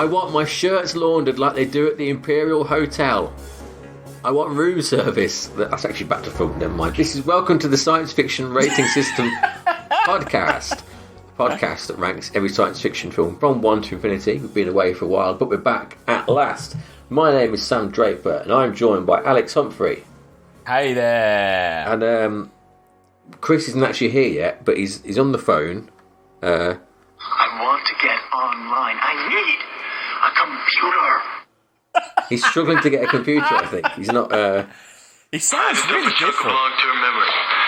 I want my shirts laundered like they do at the Imperial Hotel. I want room service. That's actually back to film, never mind. This is Welcome to the Science Fiction Rating System podcast. A podcast that ranks every science fiction film from 1 to infinity. We've been away for a while, but we're back at last. My name is Sam Draper, and I'm joined by Alex Humphrey. Hey there. And Chris isn't actually here yet, but he's on the phone. I want to get online. I need a computer. He's struggling to get a computer, I think. He's not... He sounds really different. Long-term memory.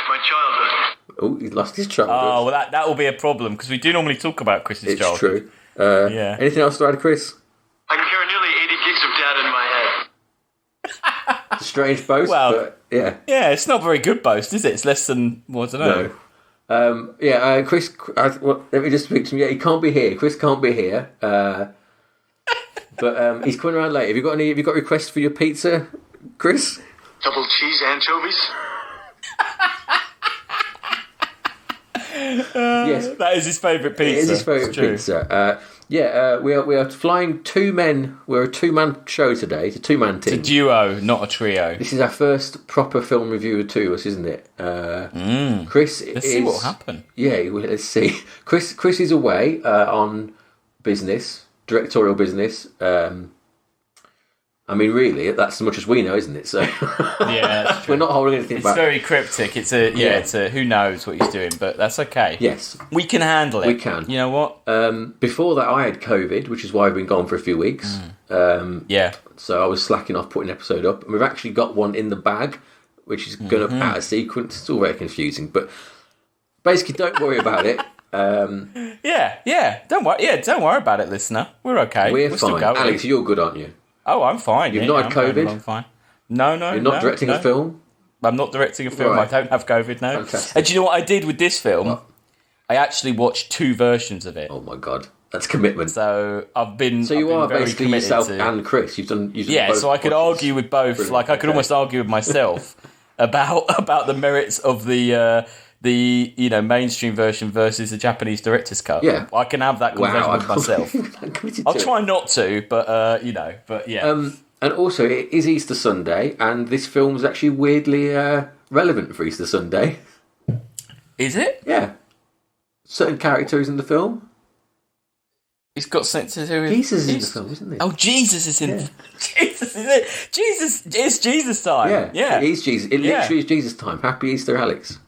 My childhood. Oh, he's lost his childhood. Oh, well, that will be a problem, because we do normally talk about Chris's childhood. It's true. Yeah. Anything else to add, Chris? I can carry nearly 80 gigs of data in my head. It's a strange boast, but yeah. Yeah, it's not a very good boast, is it? It's less than, well, I don't know. No. Chris, let me just speak to him. Yeah, he can't be here. Chris can't be here. But he's coming around later. Have you got requests for your pizza, Chris? Double cheese anchovies? Yes. That is his favourite pizza. It is his favourite pizza. We are flying two men. We're a two-man show today. It's a two-man team. It's a duo, not a trio. This is our first proper film review of two of us, isn't it? Chris Let's see what will happen. Yeah, let's see. Chris is away on business. Directorial business. I mean, really, that's as much as we know, isn't it? So yeah, that's true. We're not holding anything back. It's very cryptic. It's a who knows what he's doing, but that's okay. Yes, we can handle it. We can. You know what? Before that, I had COVID, which is why I've been gone for a few weeks. So I was slacking off putting an episode up, and we've actually got one in the bag, which is going to out of sequence. It's all very confusing, but basically, don't worry about it. Don't worry about it, listener. We're okay. We're fine. Still going. Alex, you're good, aren't you? Oh, I'm fine. You've not had COVID? I'm fine. No. You're not directing a film? I'm not directing a film. Right. I don't have COVID, no. Fantastic. And do you know what I did with this film? What? I actually watched two versions of it. Oh my god, that's commitment. So I've been. So you are very basically yourself and Chris. You've done both so I could watches. argue with both. Brilliant. Like I could almost argue with myself about the merits of the mainstream version versus the Japanese director's cut. Yeah, I can have that conversation with myself. I'll try not to, but yeah. And also, it is Easter Sunday, and this film is actually weirdly relevant for Easter Sunday. Is it? Yeah. Certain characters in the film. He's got something to do with... Jesus is in the film, isn't he? Oh, Jesus is in... Yeah. Jesus is it? Jesus, it's Jesus time. Yeah. It is Jesus. It literally is Jesus time. Happy Easter, Alex.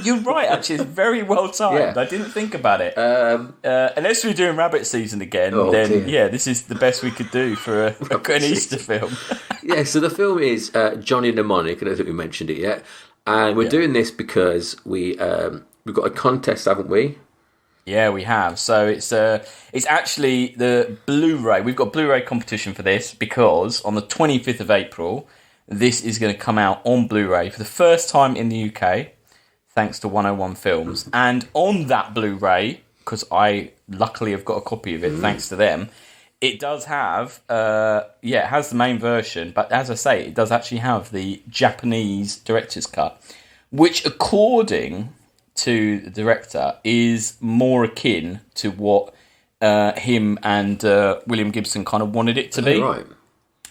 You're right, actually. It's very well timed. Yeah. I didn't think about it. Unless we're doing rabbit season again, dear. this is the best we could do for an Easter film. Yeah, so the film is Johnny Mnemonic. I don't think we mentioned it yet. And we're doing this because we've got a contest, haven't we? Yeah, we have. So it's actually the Blu-ray. We've got Blu-ray competition for this because on the 25th of April, this is going to come out on Blu-ray for the first time in the UK, thanks to 101 Films. And on that Blu-ray, because I luckily have got a copy of it, thanks to them, it does have, it has the main version, but as I say, it does actually have the Japanese director's cut, which according to the director is more akin to what him and William Gibson kind of wanted it to be. Right.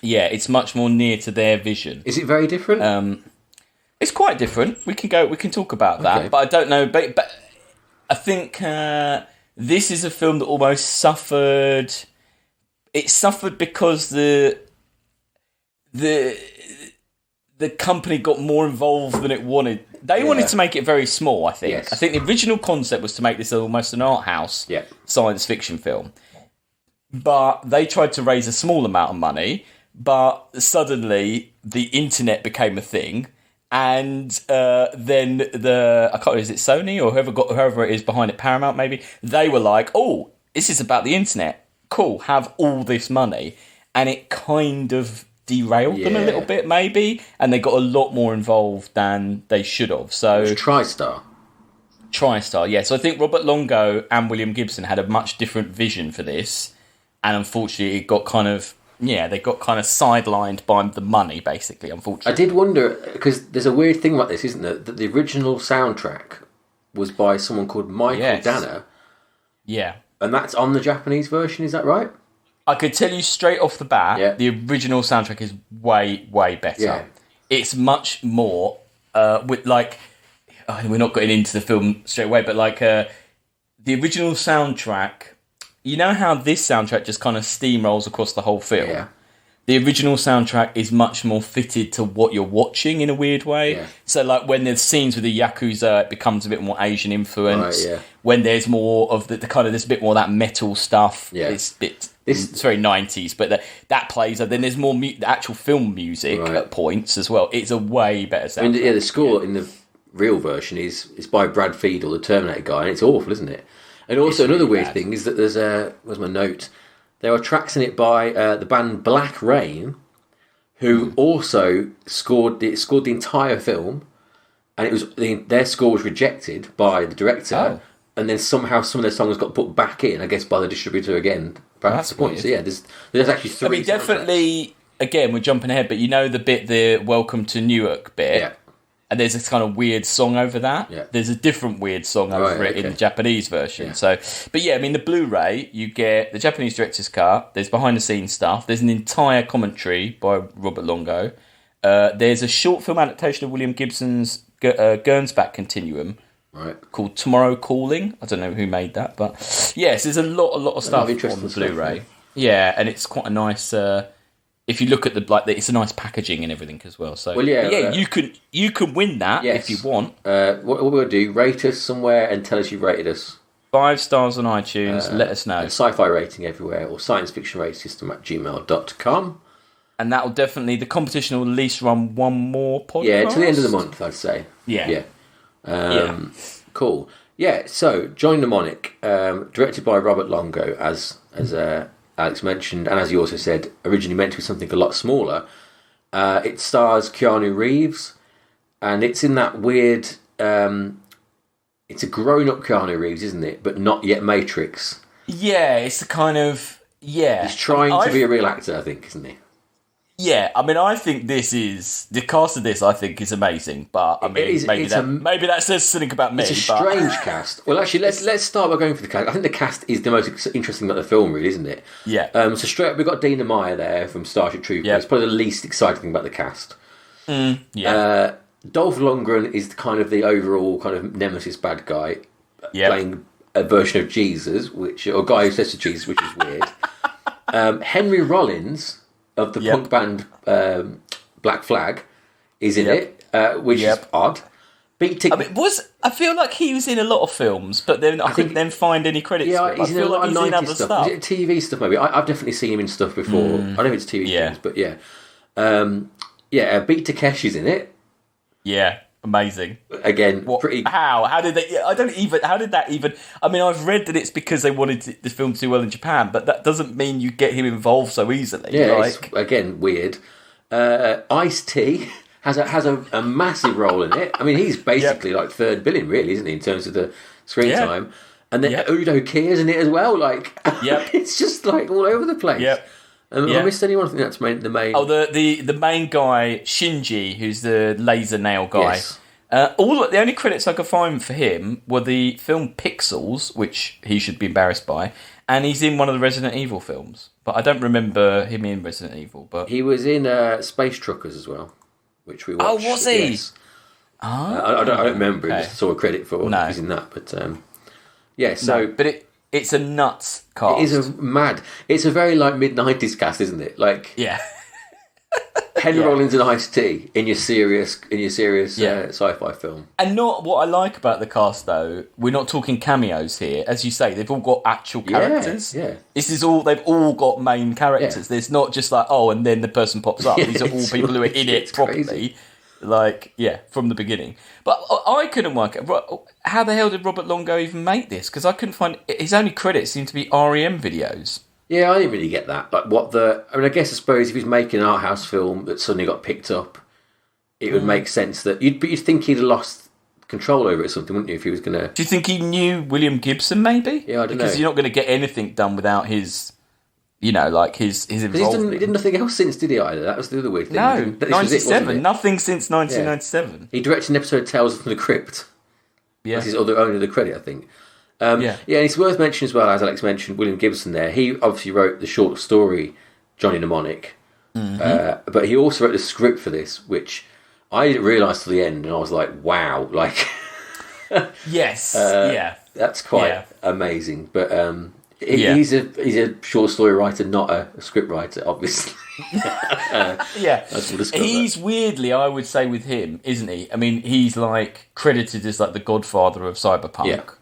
Yeah, it's much more near to their vision. Is it very different? It's quite different. We can talk about that, but I don't know. But I think this is a film that almost suffered. It suffered because the company got more involved than it wanted. They wanted to make it very small, I think. Yes. I think the original concept was to make this almost an art house science fiction film. But they tried to raise a small amount of money, but suddenly the internet became a thing. And then I can't remember, is it Sony or whoever it is behind it, Paramount maybe, they were like, oh, this is about the internet. Cool, have all this money. And it kind of derailed them a little bit, maybe, and they got a lot more involved than they should have. So it was TriStar, yeah. So I think Robert Longo and William Gibson had a much different vision for this, and unfortunately, it got kind of they got kind of sidelined by the money, basically. Unfortunately, I did wonder because there's a weird thing about this, isn't there? That the original soundtrack was by someone called Michael Danner. Yeah, and that's on the Japanese version. Is that right? I could tell you straight off the bat, Yeah. the original soundtrack is way, way better. Yeah. It's much more with like. We're not getting into the film straight away, but like the original soundtrack. You know how this soundtrack just kind of steamrolls across the whole film. Yeah. The original soundtrack is much more fitted to what you're watching in a weird way. Yeah. So, like, when there's scenes with the Yakuza, it becomes a bit more Asian influence. Right, yeah. When there's more of the kind of, there's a bit more of that metal stuff. Yeah. It's very 90s, but that plays. Then there's more the actual film music at points as well. It's a way better soundtrack. I mean, the score in the real version is by Brad Fiedel, the Terminator guy, and it's awful, isn't it? And also, another weird thing is that there's where's my note? There are tracks in it by the band Black Rain, who also scored the entire film, and it was their score was rejected by the director, and then somehow some of their songs got put back in, I guess, by the distributor again. That's the point. So yeah, there's actually three. I mean, definitely. Again, we're jumping ahead, but you know the Welcome to Newark bit. Yeah. And there's this kind of weird song over that. Yeah. There's a different weird song over it in the Japanese version. Yeah. So, but yeah, I mean, the Blu-ray, you get the Japanese director's cut. There's behind-the-scenes stuff. There's an entire commentary by Robert Longo. There's a short film adaptation of William Gibson's Gernsback Continuum called Tomorrow Calling. I don't know who made that, but yes, there's a lot of stuff on the Blu-ray. Stuff, yeah, and it's quite a nice. If you look at it's a nice packaging and everything as well. So you can win that if you want. What we'll do, rate us somewhere and tell us you rated us. 5 stars on iTunes. Let us know. Sci-fi rating everywhere, or science fiction rating system at gmail.com. And that will definitely, the competition will at least run one more podcast. Yeah, to the end of the month, I'd say. Yeah. Cool. Yeah, so Johnny Mnemonic, directed by Robert Longo, as Alex mentioned, and as he also said, originally meant to be something a lot smaller. It stars Keanu Reeves, and it's in that weird... it's a grown-up Keanu Reeves, isn't it? But not yet Matrix. Yeah, it's a kind of... Yeah. He's trying to be a real actor, I think, isn't he? Yeah, I mean, I think this is... The cast of this, I think, is amazing. But, I mean, maybe that says something about me. It's a strange cast. Well, actually, let's start by going for the cast. I think the cast is the most interesting about the film, really, isn't it? Yeah. So straight up, we've got Dina Meyer there from Starship Troopers. Yeah. It's probably the least exciting thing about the cast. Yeah. Dolph Lundgren is kind of the overall kind of nemesis bad guy, playing a version of Jesus, or guy who says to Jesus, which is weird. Henry Rollins of the punk band Black Flag is in it, which is odd. I feel like he was in a lot of films, but then I couldn't then find any credits. Yeah, he's in a lot of 90s stuff. Is it TV stuff? Maybe I've definitely seen him in stuff before. I don't know if it's TV things, but Beat Takeshi's in it. Yeah, amazing. Again, pretty. How did they? How did that even? I mean, I've read that it's because they wanted the film to do well in Japan, but that doesn't mean you get him involved so easily. Yeah, it's, again, weird. Ice-T has a massive role in it. I mean, he's basically like third billing, really, isn't he, in terms of the screen time? And then Udo Kier's in it as well. Like, it's just like all over the place. Yep. I missed anyone. I think that's the main. Oh, the main guy, Shinji, who's the laser nail guy. Yes. The only credits I could find for him were the film Pixels, which he should be embarrassed by, and he's in one of the Resident Evil films. But I don't remember him in Resident Evil. But he was in Space Truckers as well, which we watched. Oh, was he? Yes. I don't remember. I just saw a credit for he's in that. But it's a nuts cast. It is it's a very like mid-90s cast, isn't it? Like Henry Rollins and Ice-T in your serious sci-fi film. And not what I like about the cast though, we're not talking cameos here. As you say, they've all got actual characters. Yeah. They've all got main characters. Yeah. There's not just like, and then the person pops up. These are all people who are in it properly. Crazy. Like, from the beginning. But I couldn't work out, how the hell did Robert Longo even make this? Because I couldn't find... His only credits seem to be REM videos. Yeah, I didn't really get that. Like, I suppose if he's making an art house film that suddenly got picked up, it would make sense that... You'd think he'd have lost control over it or something, wouldn't you, if he was going to... Do you think he knew William Gibson, maybe? Yeah, I don't know. Because you're not going to get anything done without his... his involvement. He did nothing else since, did he, either? That was the other weird thing. No, 97. Nothing since 1997. He directed an episode of Tales from the Crypt. Yeah. That's his only other credit, I think. Yeah, and it's worth mentioning as well, as Alex mentioned, William Gibson there. He obviously wrote the short story Johnny Mnemonic, but he also wrote the script for this, which I didn't realise till the end, and I was like, wow, like... Yes, that's quite amazing. But he's a short story writer, not a script writer, obviously. He's weirdly, I would say, with him, isn't he? I mean, he's like credited as like the godfather of cyberpunk,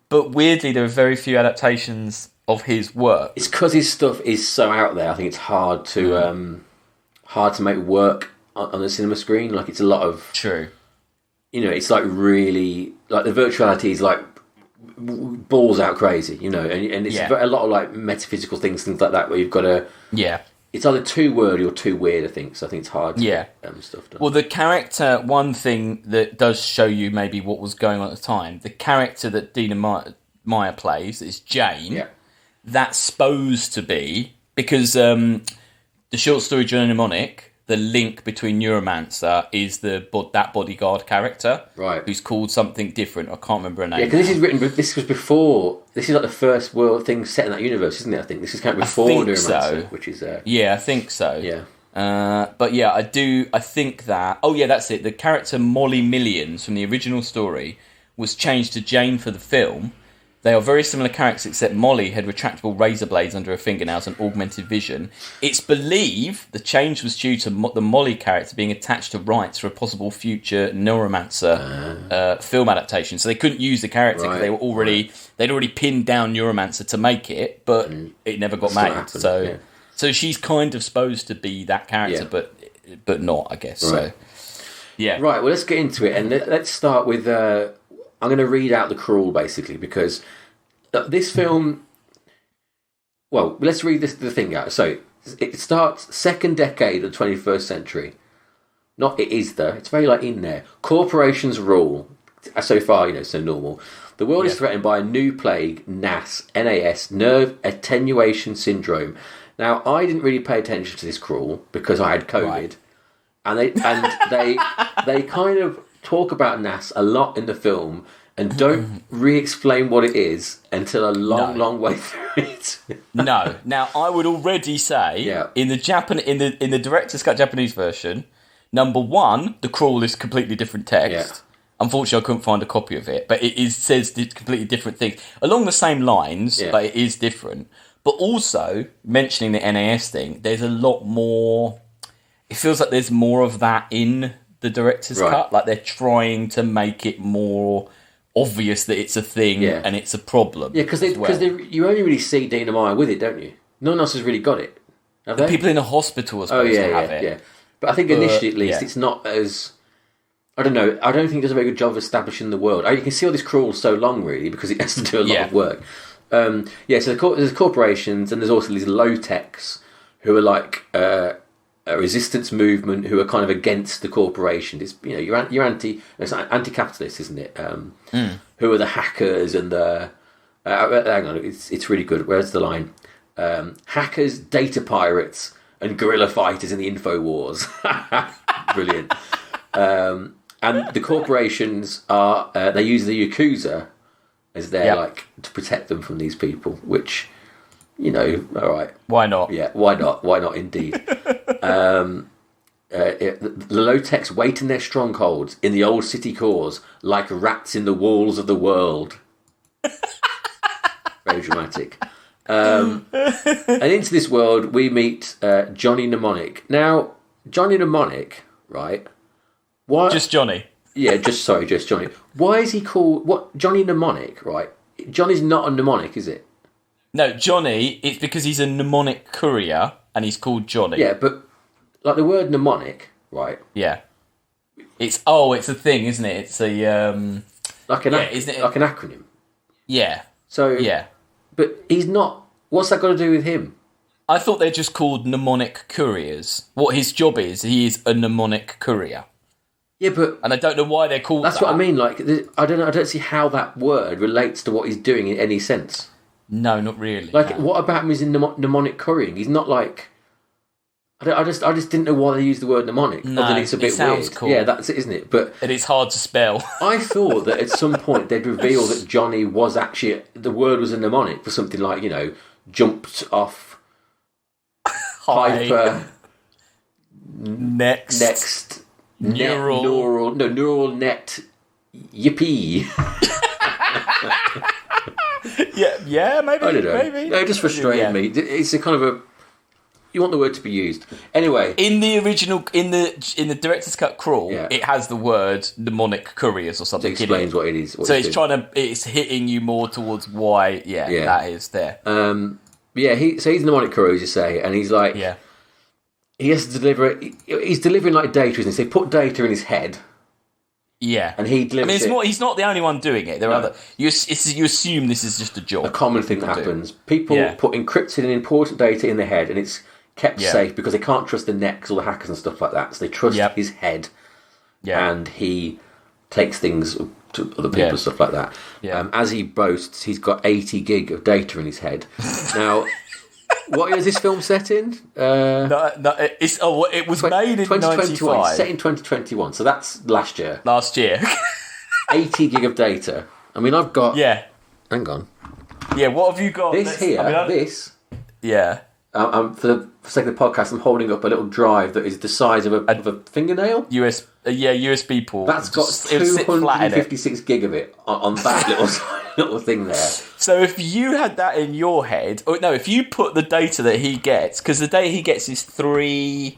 but weirdly, there are very few adaptations of his work. It's because his stuff is so out there. I think it's hard to make work on the cinema screen. Like, it's a lot of true. It's like really like the virtuality is like balls out crazy, and it's a lot of like metaphysical things like that, where you've got to it's either too wordy or too weird. I think so. I think it's hard to get stuff done. Well, the character, one thing that does show you maybe what was going on at the time, the character that Dina Meyer plays is Jane. Yeah. That's supposed to be because the short story Johnny Mnemonic. The link between Neuromancer is that bodyguard character, right? Who's called something different. I can't remember her name. Yeah, because this was before. This is like the first world thing set in that universe, isn't it? I think this is kind of before Neuromancer, which is. Yeah, I think so. Yeah. But yeah, I think that. Oh yeah, that's it. The character Molly Millions from the original story was changed to Jane for the film. They are very similar characters, except Molly had retractable razor blades under her fingernails and augmented vision. It's believed the change was due to the Molly character being attached to rights for a possible future Neuromancer film adaptation. So they couldn't use the character because they'd already pinned down Neuromancer to make it, but it never got made. So she's kind of supposed to be that character, but not, I guess. Right. So yeah. Right. Well, let's get into it, and let's start with. I'm going to read out the crawl, basically, because this film... Well, let's read the thing out. So, it starts second decade of the 21st century. Not it is, though. It's very, in there. Corporations rule. So far, so normal. The world is threatened by a new plague, NAS, nerve attenuation syndrome. Now, I didn't really pay attention to this crawl because I had COVID. Right. And they kind of... talk about NAS a lot in the film and don't re-explain what it is until a long way through it. No. Now, I would already say in the director's cut Japanese version, number one, the crawl is completely different text. Yeah. Unfortunately, I couldn't find a copy of it, but says completely different things along the same lines, but it is different. But also mentioning the NAS thing, there's a lot more. It feels like there's more of that in the director's cut, like they're trying to make it more obvious that it's a thing and it's a problem. Yeah, because you only really see Dina Meyer with it, don't you? No one else has really got it. Have the they? People in the hospital are supposed to have it. Yeah. But I think initially, at least, it's not as... I don't know. I don't think it does a very good job of establishing the world. You can see all this crawl so long, really, because it has to do a lot of work. So there's corporations, and there's also these low-techs who are like... a resistance movement who are kind of against the corporation. It's you're anti-capitalist, isn't it? Who are the hackers and the hang on, it's really good. Where's the line? Hackers, data pirates, and guerrilla fighters in the info wars. Brilliant. And the corporations are they use the Yakuza as their to protect them from these people, which. All right. Why not? Yeah, why not? Why not, indeed. The low-techs wait in their strongholds in the old city cores like rats in the walls of the world. Very dramatic. And into this world, we meet Johnny Mnemonic. Now, Johnny Mnemonic, right? Why? Just Johnny. Yeah, just Johnny. Why is he called... Johnny Mnemonic, right? Johnny's not a mnemonic, is it? No, Johnny, it's because he's a mnemonic courier and he's called Johnny. Yeah, but like the word mnemonic, right? Yeah. It's a thing, isn't it? It's a isn't it like an acronym? Yeah. So yeah. But he's not. What's that got to do with him? I thought they're just called mnemonic couriers. What his job is, he is a mnemonic courier. Yeah, but and I don't know why they're called. That's what I mean. Like, I don't know. I don't see how that word relates to what he's doing in any sense. No, not really. Like, what about him is in mnemonic couriering? He's not like... I just didn't know why they used the word mnemonic. No, other than it's a bit it sounds weird. cool. Yeah, that's it, isn't it? But And it's hard to spell. I thought that at some point they'd reveal that Johnny was actually the word was a mnemonic for something like jumped off High. hyper Next. neural net yippee. Yeah, maybe. I don't know. Maybe. No, it just frustrated me. It's a kind of a. You want the word to be used anyway. In the original, in the director's cut crawl, Yeah. it has the word mnemonic couriers or It something. explains what it is. So it's hitting you more towards why. Yeah, that is there. He's mnemonic courier, as you say, and he's like, he has to deliver. He's delivering like data, isn't he? So they put data in his head. Yeah, and he delivers. He's not the only one doing it. There are other. You assume this is just a job. A common thing that happens. People put encrypted and important data in their head, and it's kept safe because they can't trust the net, 'cause all the hackers and stuff like that. So they trust his head, and he takes things to other people and stuff like that. Yeah. As he boasts, he's got 80 gig of data in his head. Now, what year is this film set in? It was made in 1995. Set in 2021, so that's last year. 80 gig of data. I mean, I've got... Yeah. Hang on. Yeah, what have you got? This... Yeah. For the sake of the podcast, I'm holding up a little drive that is the size of a fingernail. USB port. That's got 256 gig of it on that little thing there. So if you had that in your head, if you put the data that he gets, because the data he gets is 3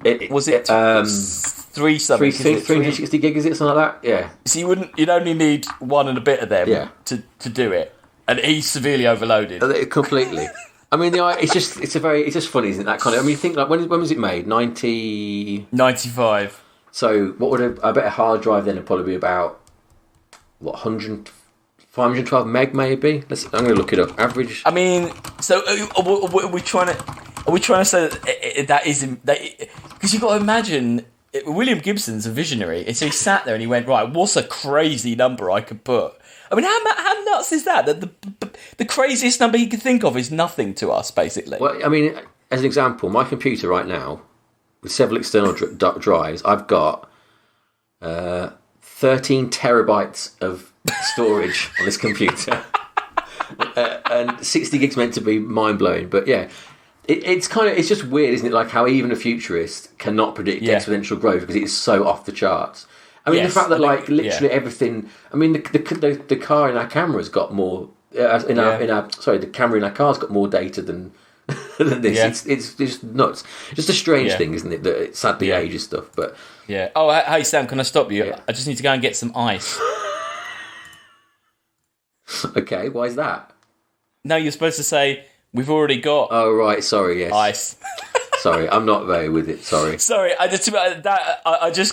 something? 360 gig, is it something like that? Yeah. So you'd only need one and a bit of them to do it, and he's severely overloaded. Completely. I mean, it's just funny, isn't it? That kind of. I mean, think like when was it made? 95. So what would I bet a hard drive then would probably be about 512 meg maybe. I'm going to look it up. Average. I mean, so are we trying to say that isn't because you've got to imagine William Gibson's a visionary, and so he sat there and he went, right, what's a crazy number I could put? I mean, how nuts is that? That the craziest number he could think of is nothing to us, basically. Well, I mean, as an example, my computer right now, with several external drives, I've got 13 terabytes of storage on this computer. And 60 gigs meant to be mind-blowing. But yeah, it's just weird, isn't it? Like how even a futurist cannot predict exponential growth because it is so off the charts. I mean, the fact that literally everything. I mean, the car in our camera's got more. The camera in our car's got more data than this. Yeah. It's just nuts. Just a strange thing, isn't it? That it sadly ages stuff. But yeah. Oh, hey Sam, can I stop you? Yeah. I just need to go and get some ice. Okay, why is that? No, you're supposed to say we've already got. Oh right, sorry. Yes. Ice. Sorry, I'm not very with it. Sorry. I just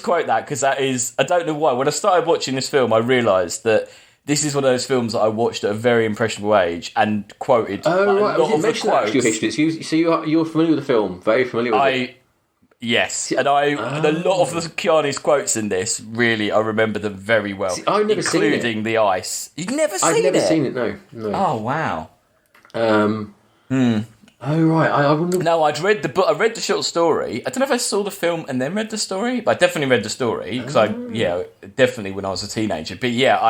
quote that because that is. I don't know why. When I started watching this film, I realised that this is one of those films that I watched at a very impressionable age and quoted. Oh right, I mentioned that history. So you're familiar with the film, very familiar with it. Yes, and a lot of the Keanu's quotes in this, really, I remember them very well. See, I've never seen it. Including the ice. You've never seen it? I've never seen it, no. Oh, wow. Oh, right, I wouldn't... No, I'd read the book. I read the short story. I don't know if I saw the film and then read the story, but I definitely read the story, because definitely when I was a teenager. But yeah,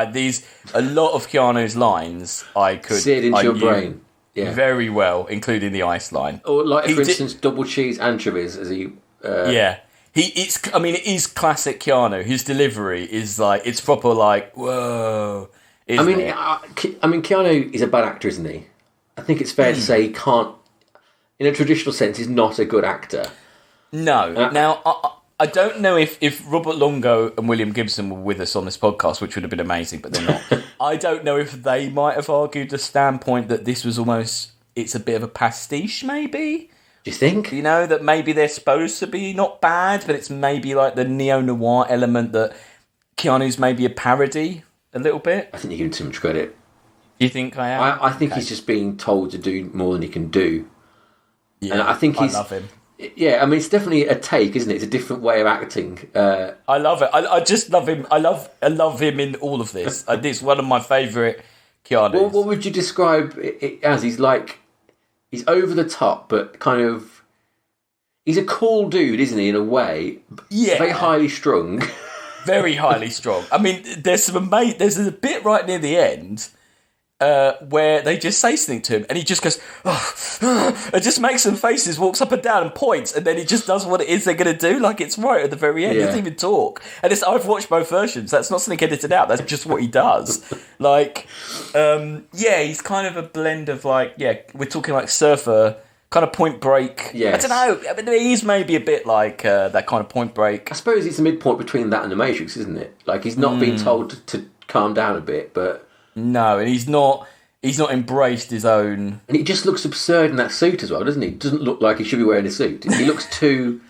a lot of Keanu's lines I could... See it into your brain. Yeah. Very well, including the ice line. Or like, for instance, double cheese anchovies, as he... Yeah. It is classic Keanu. His delivery is like, it's proper like, whoa. Keanu is a bad actor, isn't he? I think it's fair to say he can't, in a traditional sense, he's not a good actor. No. Now, I don't know if Robert Longo and William Gibson were with us on this podcast, which would have been amazing, but they're not. I don't know if they might have argued the standpoint that this was almost, it's a bit of a pastiche, maybe? Do you think? You know, that maybe they're supposed to be not bad, but it's maybe like the neo-noir element that Keanu's maybe a parody a little bit. I think you give him too much credit. You think I am? I think he's just being told to do more than he can do. Yeah, and I think I love him. Yeah, I mean, it's definitely a take, isn't it? It's a different way of acting. I love it. I just love him. I love him in all of this. It's one of my favourite Keanu's. Well, what would you describe it as? He's over the top, but kind of... He's a cool dude, isn't he, in a way? Yeah. Very highly strung. Very highly strong. I mean, there's a bit right near the end where they just say something to him, and he just goes, and just makes some faces, walks up and down and points, and then he just does what it is they're going to do, like it's right at the very end. He doesn't even talk. And I've watched both versions. That's not something edited out. That's just what he does. Like, he's kind of a blend of we're talking like Surfer, kind of Point Break. Yes. I don't know. I mean, he's maybe a bit like that kind of Point Break. I suppose it's a midpoint between that and The Matrix, isn't it? Like, he's not being told to calm down a bit, but... No, and he's not embraced his own... And he just looks absurd in that suit as well, doesn't he? Doesn't look like he should be wearing a suit. He looks too...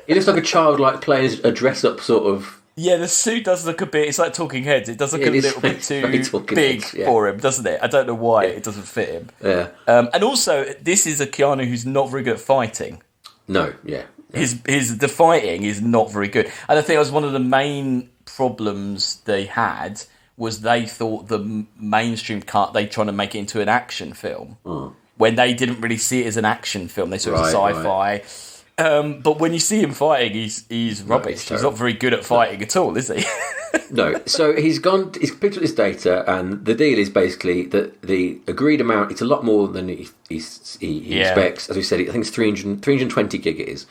He looks like a child, like, playing a dress-up sort of... Yeah, the suit does look a bit... It's like Talking Heads. It does look a little bit too big for him, doesn't it? I don't know why it doesn't fit him. Yeah. And also, this is a Keanu who's not very good at fighting. No, yeah. The fighting is not very good. And I think that was one of the main problems they had... was they thought the mainstream cut, they trying to make it into an action film. When they didn't really see it as an action film. They saw it as sci-fi. Right. But when you see him fighting, he's rubbish. He's not very good at fighting at all, is he? No. So he's picked up this data, and the deal is basically that the agreed amount, it's a lot more than he expects. As we said, I think it's 320 gig it is.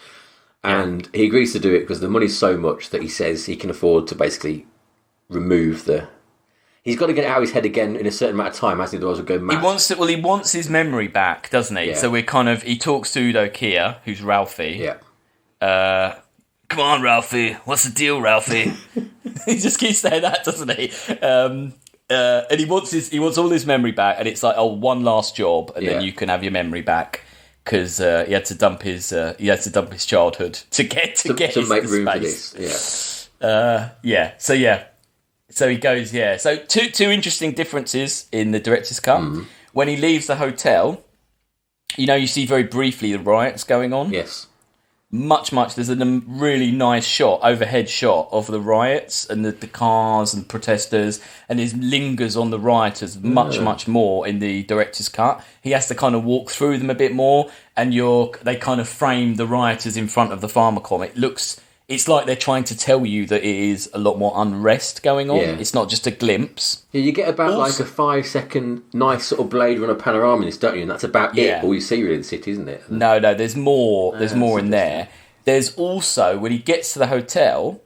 And he agrees to do it because the money's so much that he says he can afford to basically remove the... He's got to get it out of his head again in a certain amount of time, hasn't he? Otherwise he'll go mad. He wants his memory back, doesn't he? Yeah. So he talks to Udo Kier, who's Ralphie. Yeah. Come on, Ralphie. What's the deal, Ralphie? He just keeps saying that, doesn't he? And he wants all his memory back, and it's like, one last job, and then you can have your memory back. Because he had to dump his childhood to get to make room space. For this. Yeah. So he goes, So two interesting differences in the director's cut. When he leaves the hotel, you see very briefly the riots going on. Yes. Much. There's a really nice overhead shot of the riots and the cars and protesters, and it lingers on the rioters much more in the director's cut. He has to kind of walk through them a bit more, and they kind of frame the rioters in front of the Pharmacom. It's like they're trying to tell you that it is a lot more unrest going on. Yeah. It's not just a glimpse. Yeah, you get about like a 5-second nice sort of Blade Runner panorama in this, don't you? And that's about it. All you see really in the city, isn't it? No, there's more. There's more in there. There's also, when he gets to the hotel,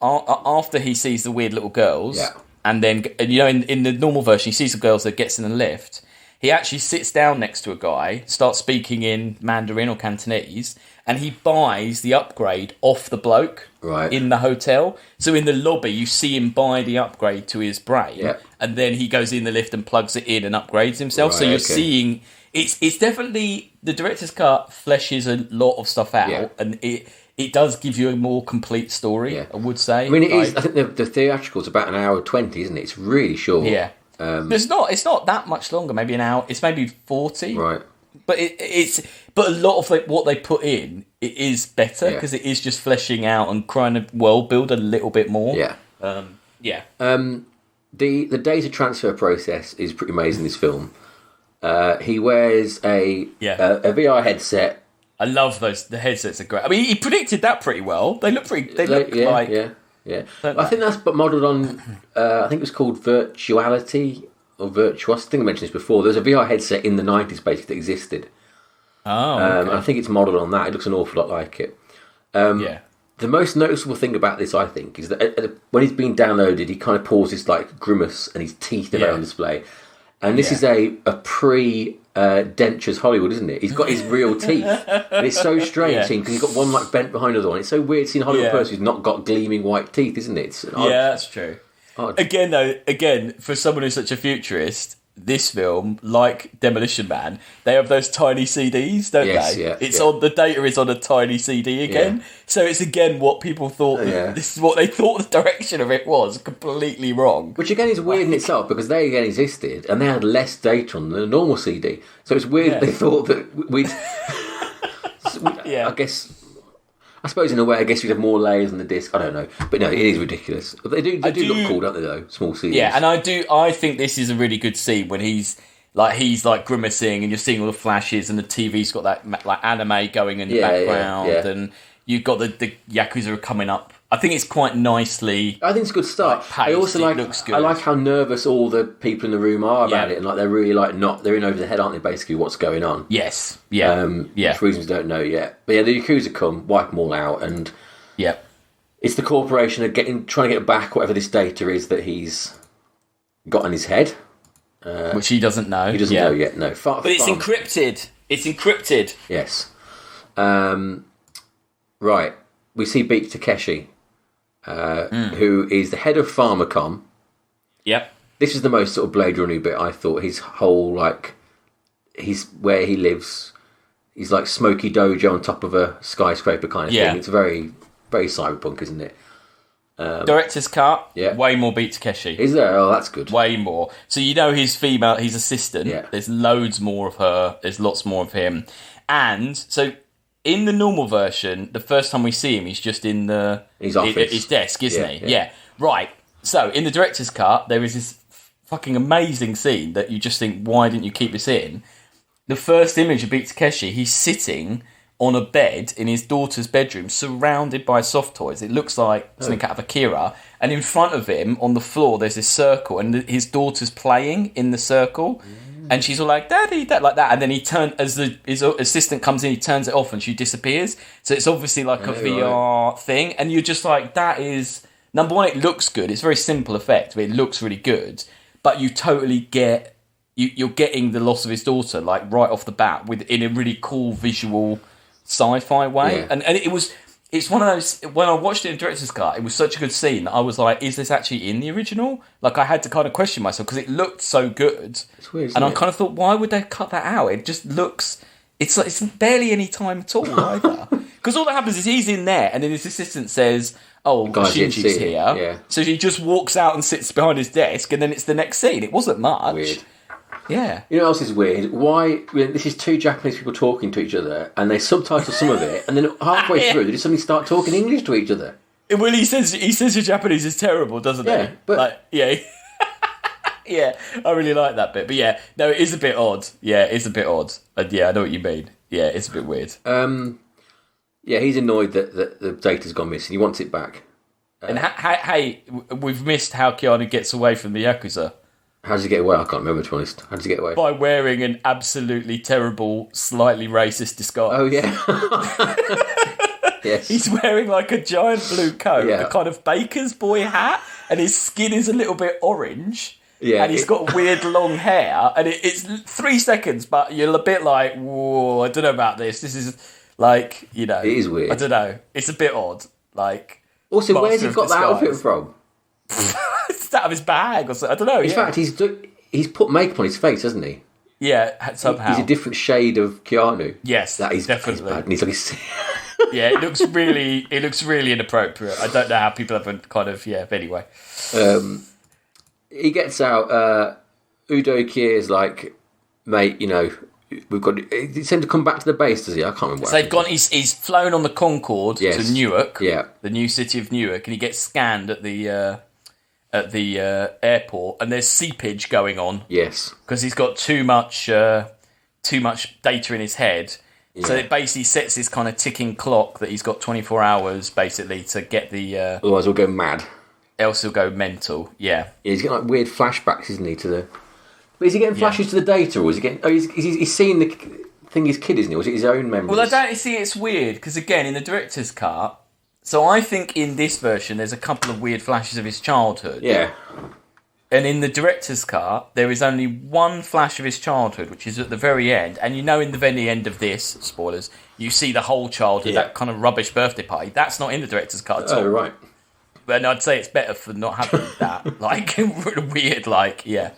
after he sees the weird little girls, and then, in the normal version, he sees the girls that gets in the lift. He actually sits down next to a guy, starts speaking in Mandarin or Cantonese, and he buys the upgrade off the bloke in the hotel. So in the lobby, you see him buy the upgrade to his brain, and then he goes in the lift and plugs it in and upgrades himself. So you're seeing... It's definitely... The director's cut fleshes a lot of stuff out, and it does give you a more complete story, I would say. I mean, it is... I think the theatrical's about an hour 20, isn't it? It's really short. Yeah. It's not that much longer. Maybe an hour. It's maybe 40. Right. But but a lot of what they put in, it is better because it is just fleshing out and trying to world build a little bit more. Yeah. The data transfer process is pretty amazing in this film. He wears a VR headset. I love those. The headsets are great. I mean, he predicted that pretty well. They look pretty. Yeah. I think that's modelled on, I think it was called Virtuality or Virtuos. I think I mentioned this before. There's a VR headset in the 90s basically that existed. Oh, okay. I think it's modelled on that. It looks an awful lot like it. The most noticeable thing about this, I think, is that when it's been downloaded, he kind of pulls this like grimace and his teeth are on display. And this is a pre-dentures Hollywood, isn't it? He's got his real teeth. And it's so strange seeing, because he's got one like bent behind the other one. It's so weird seeing a Hollywood person who's not got gleaming white teeth, isn't it? That's true. Odd. Again, for someone who's such a futurist, this film, like Demolition Man, they have those tiny CDs, don't they? Yeah, on the data is on a tiny CD again. Yeah. So it's again what people thought. This is what they thought the direction of it was. Completely wrong. Which again is weird in itself because they again existed and they had less data on than a normal CD. So it's weird they thought that we'd. I suppose in a way, I guess we'd have more layers on the disc. I don't know, but no, it is ridiculous. But they do look cool, don't they? Though small CDs. Yeah, and I think this is a really good scene when he's Like he's like grimacing, and you're seeing all the flashes, and the TV's got that like anime going in the background, and you've got the Yakuza coming up. I think it's quite nicely. I think it's a good start. Like, I also like. Looks good. I like how nervous all the people in the room are about it, and like they're really like they're in over the head, aren't they? Basically, what's going on? Yes. Yeah. Which reasons we don't know yet. But yeah, the Yakuza come, wipe them all out, and it's the corporation trying to get back whatever this data is that he's got on his head, which he doesn't know. He doesn't know yet. No, but it's encrypted. It's encrypted. Yes. Right. We see Beat Takeshi. Who is the head of Pharmacom. Yep. This is the most sort of Blade Runner bit, I thought. His whole, like, he's where he lives. He's like Smoky Dojo on top of a skyscraper kind of thing. It's very, very cyberpunk, isn't it? Director's cut. Yeah. Way more Beat Takeshi. Is there? Oh, that's good. Way more. So you know his assistant. Yeah. There's loads more of her. There's lots more of him. And so in the normal version, the first time we see him, he's just in his office, his desk, isn't he? Yeah. Right. So in the director's cut, there is this fucking amazing scene that you just think, why didn't you keep this in? The first image of Beat Takeshi, he's sitting on a bed in his daughter's bedroom, surrounded by soft toys. It looks like something out of Akira. And in front of him, on the floor, there's this circle, and his daughter's playing in the circle. And she's all like, Daddy, Dad, like that. And then his assistant comes in, he turns it off, and she disappears. So it's obviously like a VR thing. And you're just like, that is... Number one, it looks good. It's a very simple effect, but it looks really good. But you totally get... You're getting the loss of his daughter, like, right off the bat, in a really cool visual sci-fi way. Yeah. And it's one of those... When I watched it in director's cut, it was such a good scene that I was like, is this actually in the original? Like, I had to kind of question myself, because it looked so good. It's weird, and I kind of thought, why would they cut that out? It just looks... It's barely any time at all, either. Because all that happens is he's in there, and then his assistant says, oh, Shinji's here. Yeah. So he just walks out and sits behind his desk, and then it's the next scene. It wasn't much. Weird. Yeah. You know what else is weird? Why... this is two Japanese people talking to each other, and they subtitle some of it, and then halfway through, they just suddenly start talking English to each other. Well, he says your Japanese is terrible, doesn't he? But... Like, yeah. Yeah, I really like that bit. But yeah, no, it is a bit odd. Yeah, it's a bit odd. Yeah, I know what you mean. Yeah, it's a bit weird. Yeah, he's annoyed that the data's gone missing. He wants it back. And hey, we've missed how Keanu gets away from the Yakuza. How does he get away? I can't remember, to be honest. How does he get away? By wearing an absolutely terrible, slightly racist disguise. Oh, yeah. Yes. He's wearing like a giant blue coat, a kind of baker's boy hat, and his skin is a little bit orange. Yeah, and he's got weird long hair, and it's 3 seconds, but you're a bit like, whoa, I don't know about this. This is like, you know... It is weird. I don't know. It's a bit odd. Like... Also, where's he got that outfit from? It's out of his bag or something. I don't know. In fact, he's put makeup on his face, hasn't he? Yeah, somehow. He's a different shade of Keanu. Yes, that is definitely. Bad. And he's like... Yeah, it looks really inappropriate. I don't know how people haven't kind of... Yeah, but anyway... He gets out. Udo Kier's like, mate, you know, we've got. He said to come back to the base, does he? I can't remember. So they've gone. He's flown on the Concorde to Newark, the new city of Newark, and he gets scanned at the airport, and there's seepage going on. Yes, because he's got too much data in his head. Yeah. So it basically sets this kind of ticking clock that he's got 24 hours basically to get the. Otherwise, we'll go mad. Else he'll go mental. Yeah, he's getting like weird flashbacks, isn't he? But is he getting flashes to the data, or is he getting? Oh, he's seeing the thing his kid, isn't he? Or is it his own memories? Well, I don't see. It's weird because again, in the director's cut, so I think in this version there's a couple of weird flashes of his childhood. Yeah. And in the director's cut, there is only one flash of his childhood, which is at the very end. And you know, in the very end of this, spoilers, you see the whole childhood, that kind of rubbish birthday party. That's not in the director's cut at all. Oh, right. And I'd say it's better for not having that. Like, weird, like, yeah.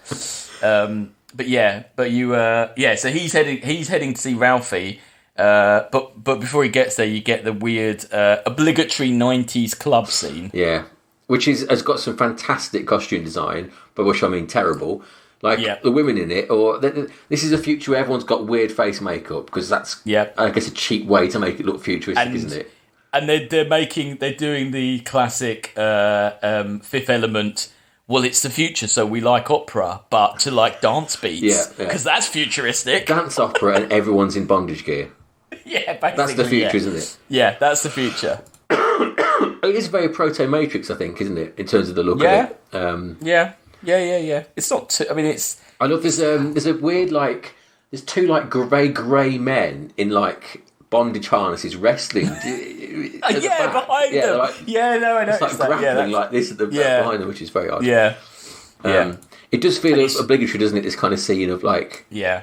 But so he's heading to see Ralphie. But before he gets there, you get the weird, obligatory 90s club scene. Yeah. Which has got some fantastic costume design, but which I mean terrible. Like, the women in it, or... This is a future where everyone's got weird face makeup, because that's, I guess, a cheap way to make it look futuristic, isn't it? And they're doing the classic Fifth Element well, it's the future, so we like opera, but to like dance beats, because that's futuristic. Dance opera and everyone's in bondage gear. Yeah, basically. That's the future, isn't it? Yeah, that's the future. It is very proto-Matrix, I think, isn't it, in terms of the look of it? Yeah. It's not too... I mean, it's... I love there's a weird, like... There's two, like, grey men in, like, bondage harnesses wrestling. behind them. Like, I know. It's like grappling like this at the behind them, which is very odd. Yeah. It does feel obligatory, doesn't it, this kind of scene of, like... Yeah.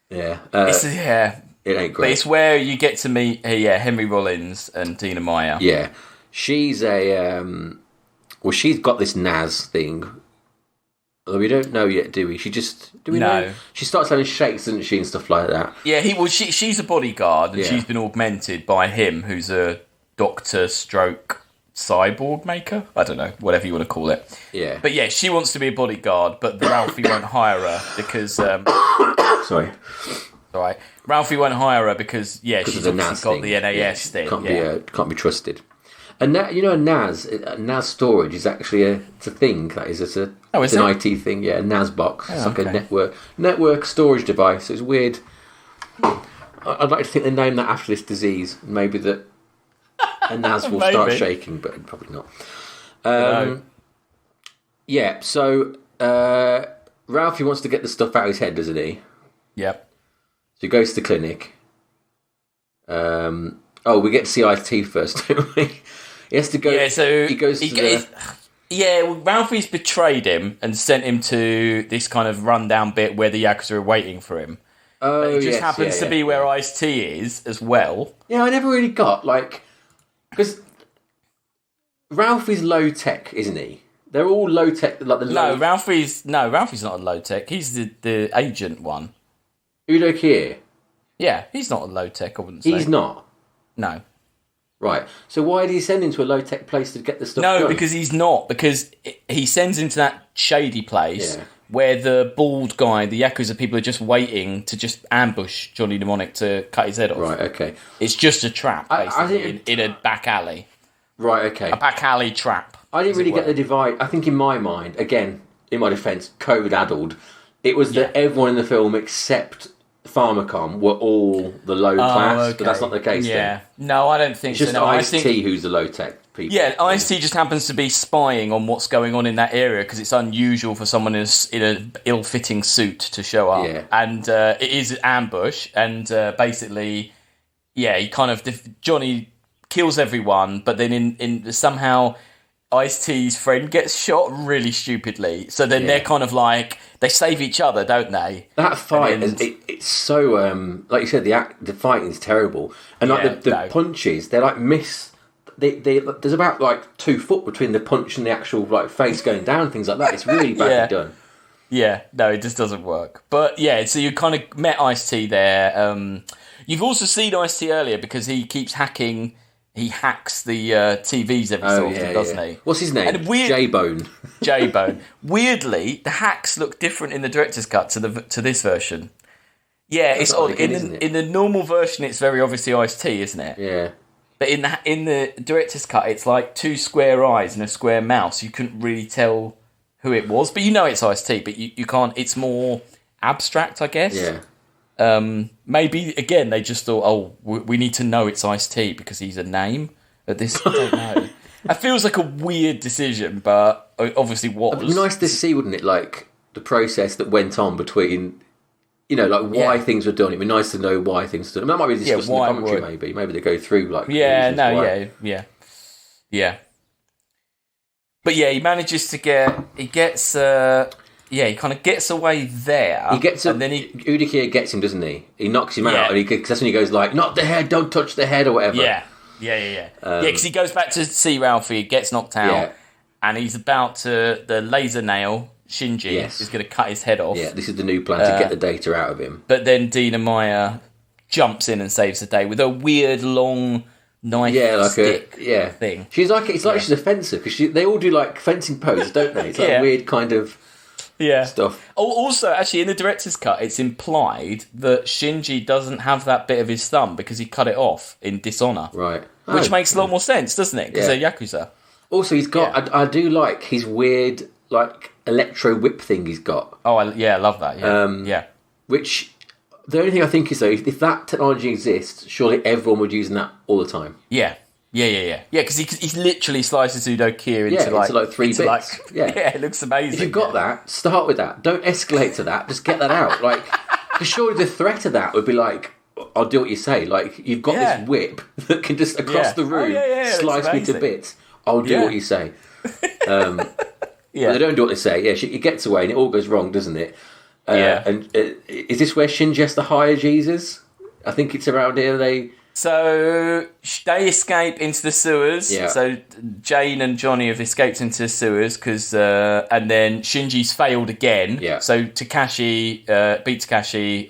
Yeah. It ain't great. But it's where you get to meet, Henry Rollins and Dina Meyer. Yeah. She's a... she's got this Naz thing. Although we don't know yet, do we? Do we know? She starts having shakes, doesn't she, and stuff like that. Yeah, she's a bodyguard, and she's been augmented by him, who's a doctor stroke cyborg maker. I don't know, whatever you want to call it. Yeah. But yeah, she wants to be a bodyguard, but Ralphie won't hire her because... Sorry. All right. Ralphie won't hire her because she's got the NAS thing. Can't be trusted. And that, a NAS storage is actually it's a thing. That is, it's an IT thing. Yeah, a NAS box. It's like a network storage device. It's weird. I'd like to think they named that after this disease. Maybe that a NAS will start shaking, but probably not. No. Yeah. So Ralphie wants to get the stuff out of his head, doesn't he? Yep. So he goes to the clinic. We get to see IT first, don't we? He has to go. Yeah, so he goes Ralphie's betrayed him and sent him to this kind of rundown bit where the Yakuza are waiting for him. Oh, but it just happens to be where Ice-T is as well. Yeah, I never really got, because Ralphie's low-tech, isn't he? They're all low-tech. Ralphie's not a low-tech. He's the agent one. Udo Kier? Yeah, he's not a low-tech, I wouldn't say. He's not? No. Right. So why did he send him to a low-tech place to get the stuff going? Because he's not. Because he sends him to that shady place where the bald guy, the Yakuza people, are just waiting to just ambush Johnny Mnemonic to cut his head off. Right, okay. It's just a trap, basically, in a back alley. Right, okay. A back alley trap. I didn't really get the divide. I think in my mind, again, in my defence, COVID-addled, it was that everyone in the film except... Pharmacom were all the low class, but that's not the case. Yeah, no, I don't think it's just so. No, Ice-T who's the low tech people. Yeah, Ice-T just happens to be spying on what's going on in that area because it's unusual for someone in an ill-fitting suit to show up. Yeah. And it is an ambush, and basically, he kind of Johnny kills everyone, but then in somehow Ice-T's friend gets shot really stupidly. So then they're kind of like, they save each other, don't they? That fight, it's so, like you said, the fighting is terrible. And like the punches, they're like there's about like 2 foot between the punch and the actual like face going down, things like that. It's really badly done. Yeah, no, it just doesn't work. But yeah, so you kind of met Ice-T there. You've also seen Ice-T earlier because he keeps hacking... He hacks the TVs every so often, doesn't he? What's his name? J-Bone. J-Bone. Weirdly, the hacks look different in the director's cut to this version. Yeah, it's odd. In the normal version, it's very obviously Ice-T, isn't it? Yeah. But in the director's cut, it's like 2 square eyes and a square mouth. You couldn't really tell who it was, but you know it's Ice-T. But you can't. It's more abstract, I guess. Yeah. Maybe again they just thought, we need to know it's Ice-T because he's a name at this. I don't know. It feels like a weird decision, but obviously was. It'd be nice to see, wouldn't it? Like the process that went on between, why things were done. It'd be nice to know why things were done. That might be discussed in the commentary. Maybe they go through like. Yeah. But he manages to get. He gets. He kind of gets away there. He gets him, and then Udo Kier gets him, doesn't he? He knocks him out, and that's when he goes like, "Not the head, don't touch the head," or whatever. Yeah, because he goes back to see Ralphie, gets knocked out, and he's about to the laser nail. Shinji is going to cut his head off. Yeah, this is the new plan to get the data out of him. But then Dina Meyer jumps in and saves the day with a weird long knife stick thing. She's like she's offensive because they all do like fencing poses, don't they? It's like weird kind of. Stuff. Also, actually, in the director's cut, it's implied that Shinji doesn't have that bit of his thumb because he cut it off in Dishonour. Right. Which makes a lot more sense, doesn't it? Because they're Yakuza. Also, he's got... I do like his weird like electro whip thing he's got. Oh, I love that. Yeah, Which the only thing I think is though, if that technology exists, surely everyone would use that all the time. Yeah. Because he literally slices Udo-Kier into like 3 bits. Yeah, it looks amazing. If you've got that, start with that. Don't escalate to that. Just get that out. Like, because surely the threat of that would be like, I'll do what you say. Like, you've got this whip that can just across the room slice me to bits. I'll do what you say. But they don't do what they say. Yeah, it gets away and it all goes wrong, doesn't it? And is this where Shinji has to hire Jesus? I think it's around here. So they escape into the sewers. Yeah. So Jane and Johnny have escaped into the sewers and then Shinji's failed again. Yeah. So Takashi beat Takashi,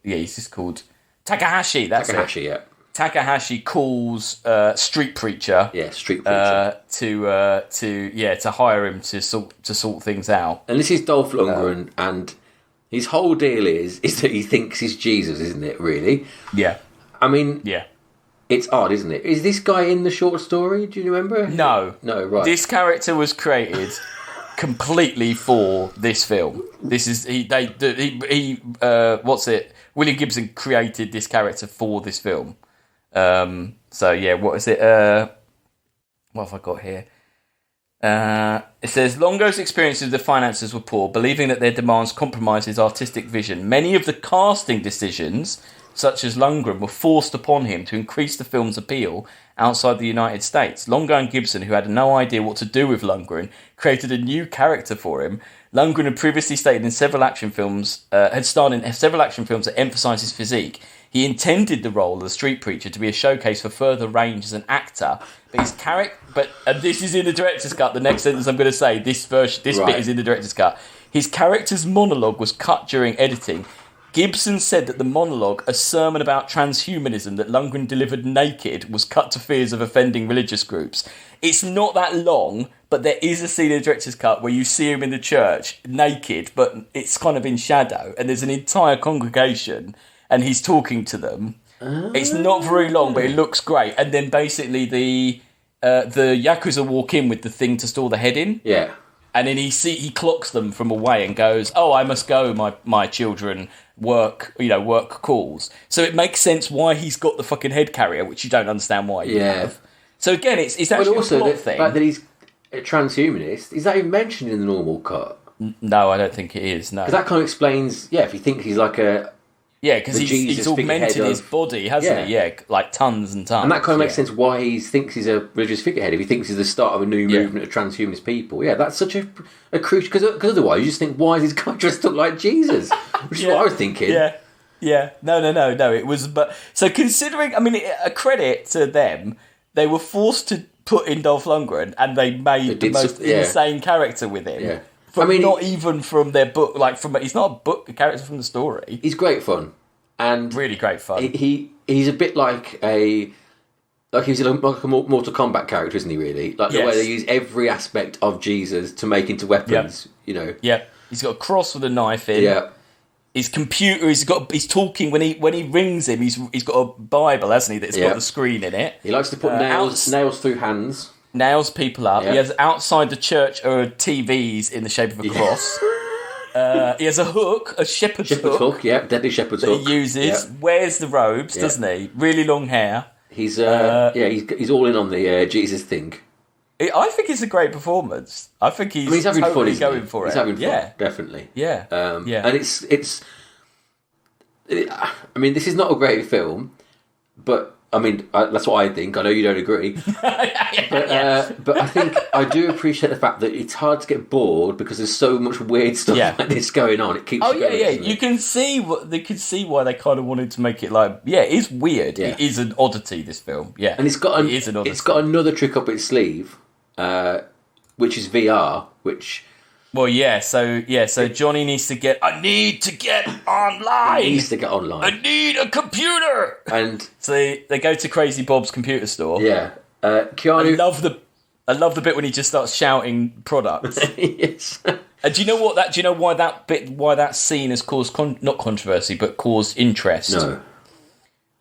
he's just called Takahashi. Takahashi. Takahashi calls Street Preacher. Yeah, Street Preacher. To hire him to sort things out. And this is Dolph Lundgren, and his whole deal is that he thinks he's Jesus, isn't it? Really? Yeah. I mean, yeah, it's odd, isn't it? Is this guy in the short story? Do you remember? No, right. This character was created completely for this film. This is William Gibson created this character for this film. What is it? What have I got here? It says, Longo's experiences with the finances were poor, believing that their demands compromised his artistic vision. Many of the casting decisions, such as Lundgren, were forced upon him to increase the film's appeal outside the United States. Longo and Gibson, who had no idea what to do with Lundgren, created a new character for him. Lundgren had previously stated in several action films, that emphasised his physique. He intended the role of the Street Preacher to be a showcase for further range as an actor, but his character. And this is in the director's cut. The next sentence I'm going to say, this bit is in the director's cut. His character's monologue was cut during editing. Gibson said that the monologue, a sermon about transhumanism that Lundgren delivered naked, was cut to fears of offending religious groups. It's not that long, but there is a scene in the director's cut where you see him in the church naked, but it's kind of in shadow, and there's an entire congregation, and he's talking to them. It's not very long, but it looks great. And then basically the Yakuza walk in with the thing to store the head in. Yeah. And then he clocks them from away and goes, "Oh, I must go, my children. Work calls." So it makes sense why he's got the fucking head carrier, which you don't understand why you have. So again, it's actually a plot thing. The fact that he's a transhumanist, is that even mentioned in the normal cut? No, I don't think it is. No, because that kind of explains. Yeah, if you think he's like a. Yeah, because he's augmented his body, hasn't he? Yeah, like tons and tons. And that kind of makes sense why he thinks he's a religious figurehead. If he thinks he's the start of a new movement of transhumanist people. Yeah, that's such a crucial... Because otherwise you just think, why is this guy dressed up like Jesus? Which is what I was thinking. Yeah. No. It was... So considering... I mean, a credit to them, they were forced to put in Dolph Lundgren and they made the most insane character with him. Yeah. Not even from their book, he's not a character from the story. He's great fun, and really great fun. He's a bit like he's a Mortal Kombat character, isn't he? Really, the way they use every aspect of Jesus to make into weapons. Yep. You know. Yeah, he's got a cross with a knife in. Yeah. His computer, he's talking when he rings him. He's got a Bible, hasn't he? That's got the screen in it. He likes to put nails through hands. Nails people up. Yeah. He has outside the church TVs in the shape of a cross. He has a hook, a shepherd's hook. Yeah, deadly shepherd's hook. He uses. Wears the robes, doesn't he? Really long hair. He's he's all in on the Jesus thing. I think it's a great performance. I think he's having totally fun, going for it. He's having fun, definitely. Yeah. And it's. I mean, this is not a great film, but. I mean, that's what I think. I know you don't agree. But I think I do appreciate the fact that it's hard to get bored because there's so much weird stuff like this going on. It keeps you going, You can see why they kind of wanted to make it it is weird. Yeah. It is an oddity, this film. Yeah. And it's got another trick up its sleeve, which is VR, which... Well, so Johnny needs to get... I need to get online! He needs to get online. I need a computer! And... So they go to Crazy Bob's computer store. Yeah. Keanu... I love the bit when he just starts shouting products. Yes. And do you know why that scene has caused... not controversy, but caused interest? No.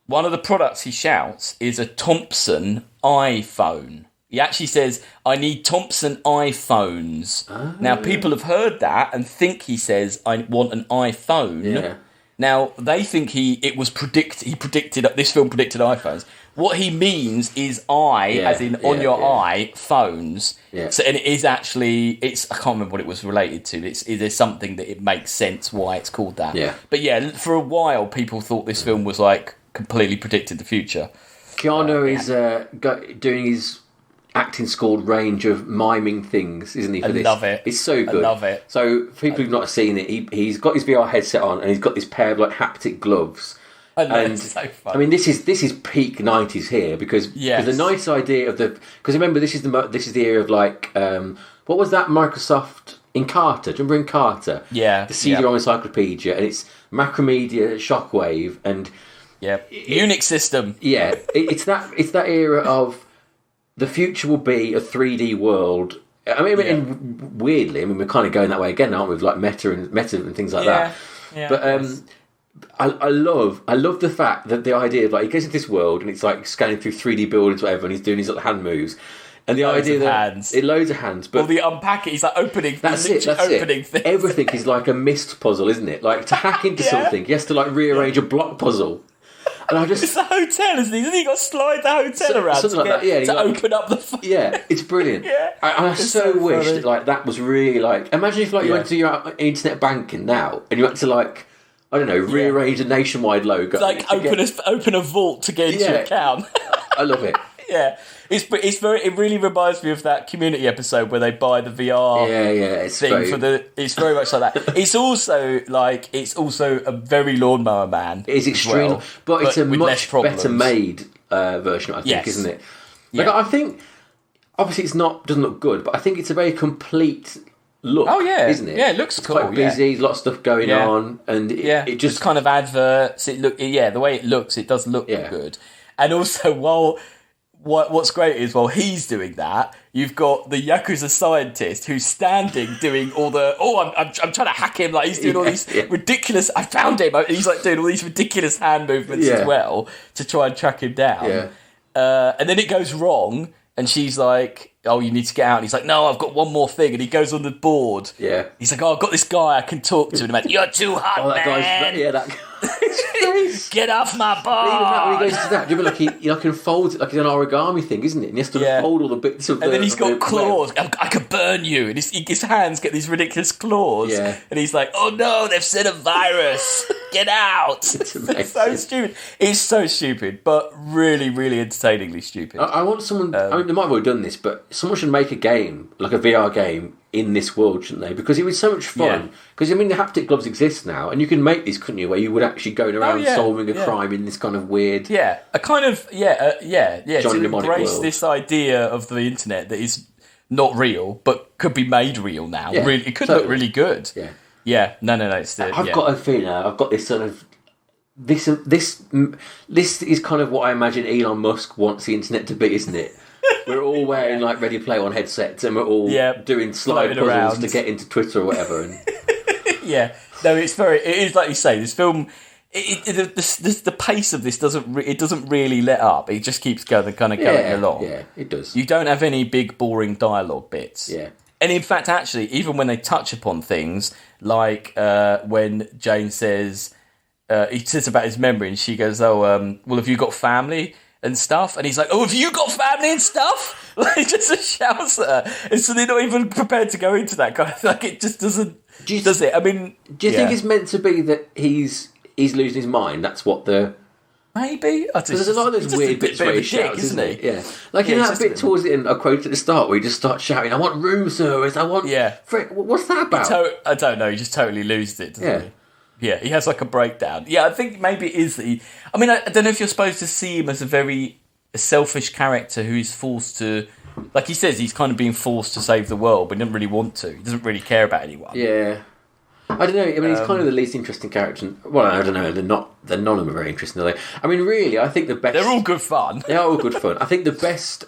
One of the products he shouts is a Thompson iPhone. He actually says, I need Thompson iPhones. Oh. Now, people have heard that and think he says, I want an iPhone. Yeah. Now, they think he predicted, this film predicted iPhones. What he means is as in on your eye, phones. Yeah. So, and it is actually, I can't remember what it was related to. There's something that it makes sense why it's called that. Yeah. But yeah, for a while, people thought this film was like completely predicted the future. Keanu is doing his acting school range of miming things, isn't he? For this, love it. It's so good. I love it. So, for people who've not seen it, he's got his VR headset on and he's got this pair of like haptic gloves. I know, it's so fun. I mean, this is peak '90s here because the nice idea of because remember this is the era of like what was that Microsoft Encarta? Do you remember Encarta? Yeah, the CD-ROM encyclopedia, and it's Macromedia, Shockwave, and Unix system. Yeah, it's that era of the future will be a 3D world. I mean, and weirdly, we're kind of going that way again, aren't we? With like meta and things like that. Yeah. But I love the fact that the idea of like he goes into this world and it's like scanning through 3D buildings, whatever, and he's doing his little hand moves, and the Loads idea of that hands. loads of hands, but Well, the unpack it, he's like opening. that's it. Opening things. Everything is like a mist puzzle, isn't it? Like to hack into something, he has to like rearrange a block puzzle. And I just It's a hotel, isn't he? Isn't he got to slide the hotel around something like that, yeah, to like- open up the... Yeah, it's brilliant. Yeah. I It's so so wish funny. that like that was really like. Imagine if like you went to your internet banking now and you had to like I don't know rearrange a Nationwide logo. Like open a vault to get into your account. I love it. Yeah, it really reminds me of that Community episode where they buy the VR It's thing very, it's very much like that. It's also a very Lawnmower Man. It's extreme, but it's a with less much problems. better made version, I think, Yes. isn't it? Yeah. Like I think obviously doesn't look good, but I think it's a very complete look. Oh yeah, isn't it? Yeah, it looks it's cool. quite busy, lots of stuff going on, and it just it's kind of adverts. The way it looks, it does look good. And also, what's great is while he's doing that, you've got the Yakuza scientist who's standing doing all the I'm trying to hack him, like he's doing all these ridiculous. I found him. He's like doing all these ridiculous hand movements as well to try and track him down. Yeah. And then it goes wrong, and she's like, "Oh, you need to get out." And he's like, "No, I've got one more thing." And he goes on the board. Yeah. He's like, "Oh, I've got this guy I can talk to." And I'm like, "You're too hot, that man. guy's that Get off my Even that, when board." he goes to that, do you remember like he can fold it like it's an origami thing, isn't it? And he has to fold all the bits of And then he's got the claws. I could burn you. And his hands get these ridiculous claws. Yeah. And he's like, "Oh no, they've sent a virus. Get out." It's It's so stupid. It's so stupid, but really, really entertainingly stupid. I want someone. I mean, they might have already done this, but someone should make a game, like a VR game, in this world, shouldn't they? Because it was so much fun. Because I mean, the haptic gloves exist now, and you can make these, couldn't you? Where you would actually go around solving a crime in this kind of weird. Yeah, a kind of Johnny to Mnemonic embrace world. this idea of the internet that is not real, but could be made real now. Yeah, Really, it could totally. look really good. Yeah. No. It's I've got a feeling now. I've got this sort of. This is kind of what I imagine Elon Musk wants the internet to be, isn't it? We're all wearing like Ready Player One headsets, and we're all doing slide floating puzzles around to get into Twitter or whatever. And Yeah, no, it is like you say. This film, the pace of this doesn't really let up. It just keeps going along. Yeah, it does. You don't have any big boring dialogue bits. Yeah. And in fact, actually, even when they touch upon things like when Jane says, he says about his memory, and she goes, "Oh, well, have you got family and stuff?" And he's like, "Oh, have you got family and stuff?" Like, just shouts at her. And so they're not even prepared to go into that kind of, like, it just doesn't. Does it? I mean, do you think it's meant to be that he's losing his mind? That's what the. Maybe. Because there's a lot of those weird bits where he shouts, isn't he? Yeah. Like in that bit towards the end, I quoted at the start where he just starts shouting, "I want room service, I want... Frick, what's that about?" I don't know, he just totally loses it, doesn't he? Yeah, he has like a breakdown. Yeah, I think maybe it is that he... I mean, I don't know if you're supposed to see him as a very selfish character who is forced to... Like he says, he's kind of being forced to save the world, but he doesn't really want to. He doesn't really care about anyone. Yeah. I don't know. I mean, he's kind of the least interesting character. Well, I don't know. None of them are very interesting, are they? I mean, really, I think the best. They're all good fun. They are all good fun. I think the best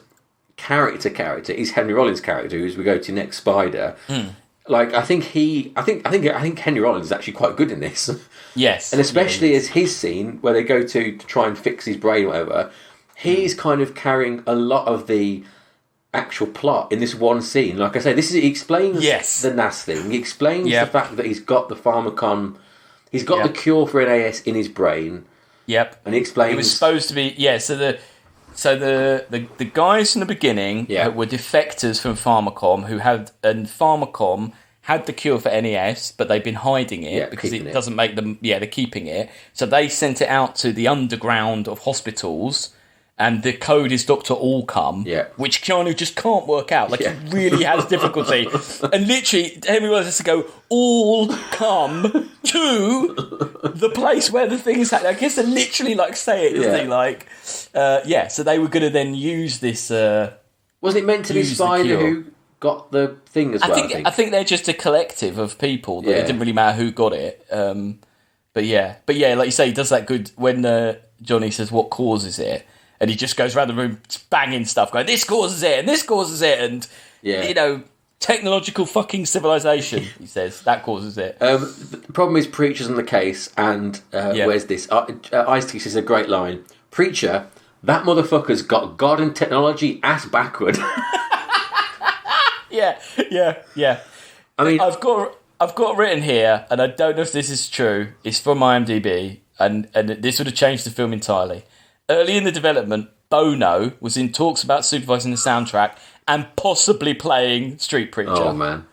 character is Henry Rollins' character, who, as we go to next, Spider. Like, I think Henry Rollins is actually quite good in this. Yes, and especially as his scene where they go to try and fix his brain, or whatever. He's kind of carrying a lot of the actual plot in this one scene. Like I say, he explains the NAS thing. He explains the fact that he's got the pharmacon, he's got the cure for NAS in his brain. Yep. And he explains... It was supposed to be... Yeah, so the guys from the beginning were defectors from Pharmacom who had... And Pharmacom had the cure for NES, but they've been hiding it because it doesn't make them... Yeah, they're keeping it. So they sent it out to the underground of hospitals... And the code is Dr. Allcome, which Keanu just can't work out. Like, he really has difficulty. And literally, Henry Wells has to go, all come to the place where the thing is happening. I guess they literally, say it, isn't he? Like, so they were going to then use this... Was it meant to be Spider who got the thing as well, I think they're just a collective of people. That it didn't really matter who got it. But yeah, like you say, he does that good... When Johnny says, what causes it? And he just goes around the room banging stuff, going, this causes it, and this causes it, and, technological fucking civilization, he says, that causes it. The problem is Preacher's on the case, and where's this? Ice-T says a great line. Preacher, that motherfucker's got God and technology ass backward. Yeah. I mean... I've got written here, and I don't know if this is true, it's from IMDb, and this would have changed the film entirely. Early in the development, Bono was in talks about supervising the soundtrack and possibly playing Street Preacher. Oh, man.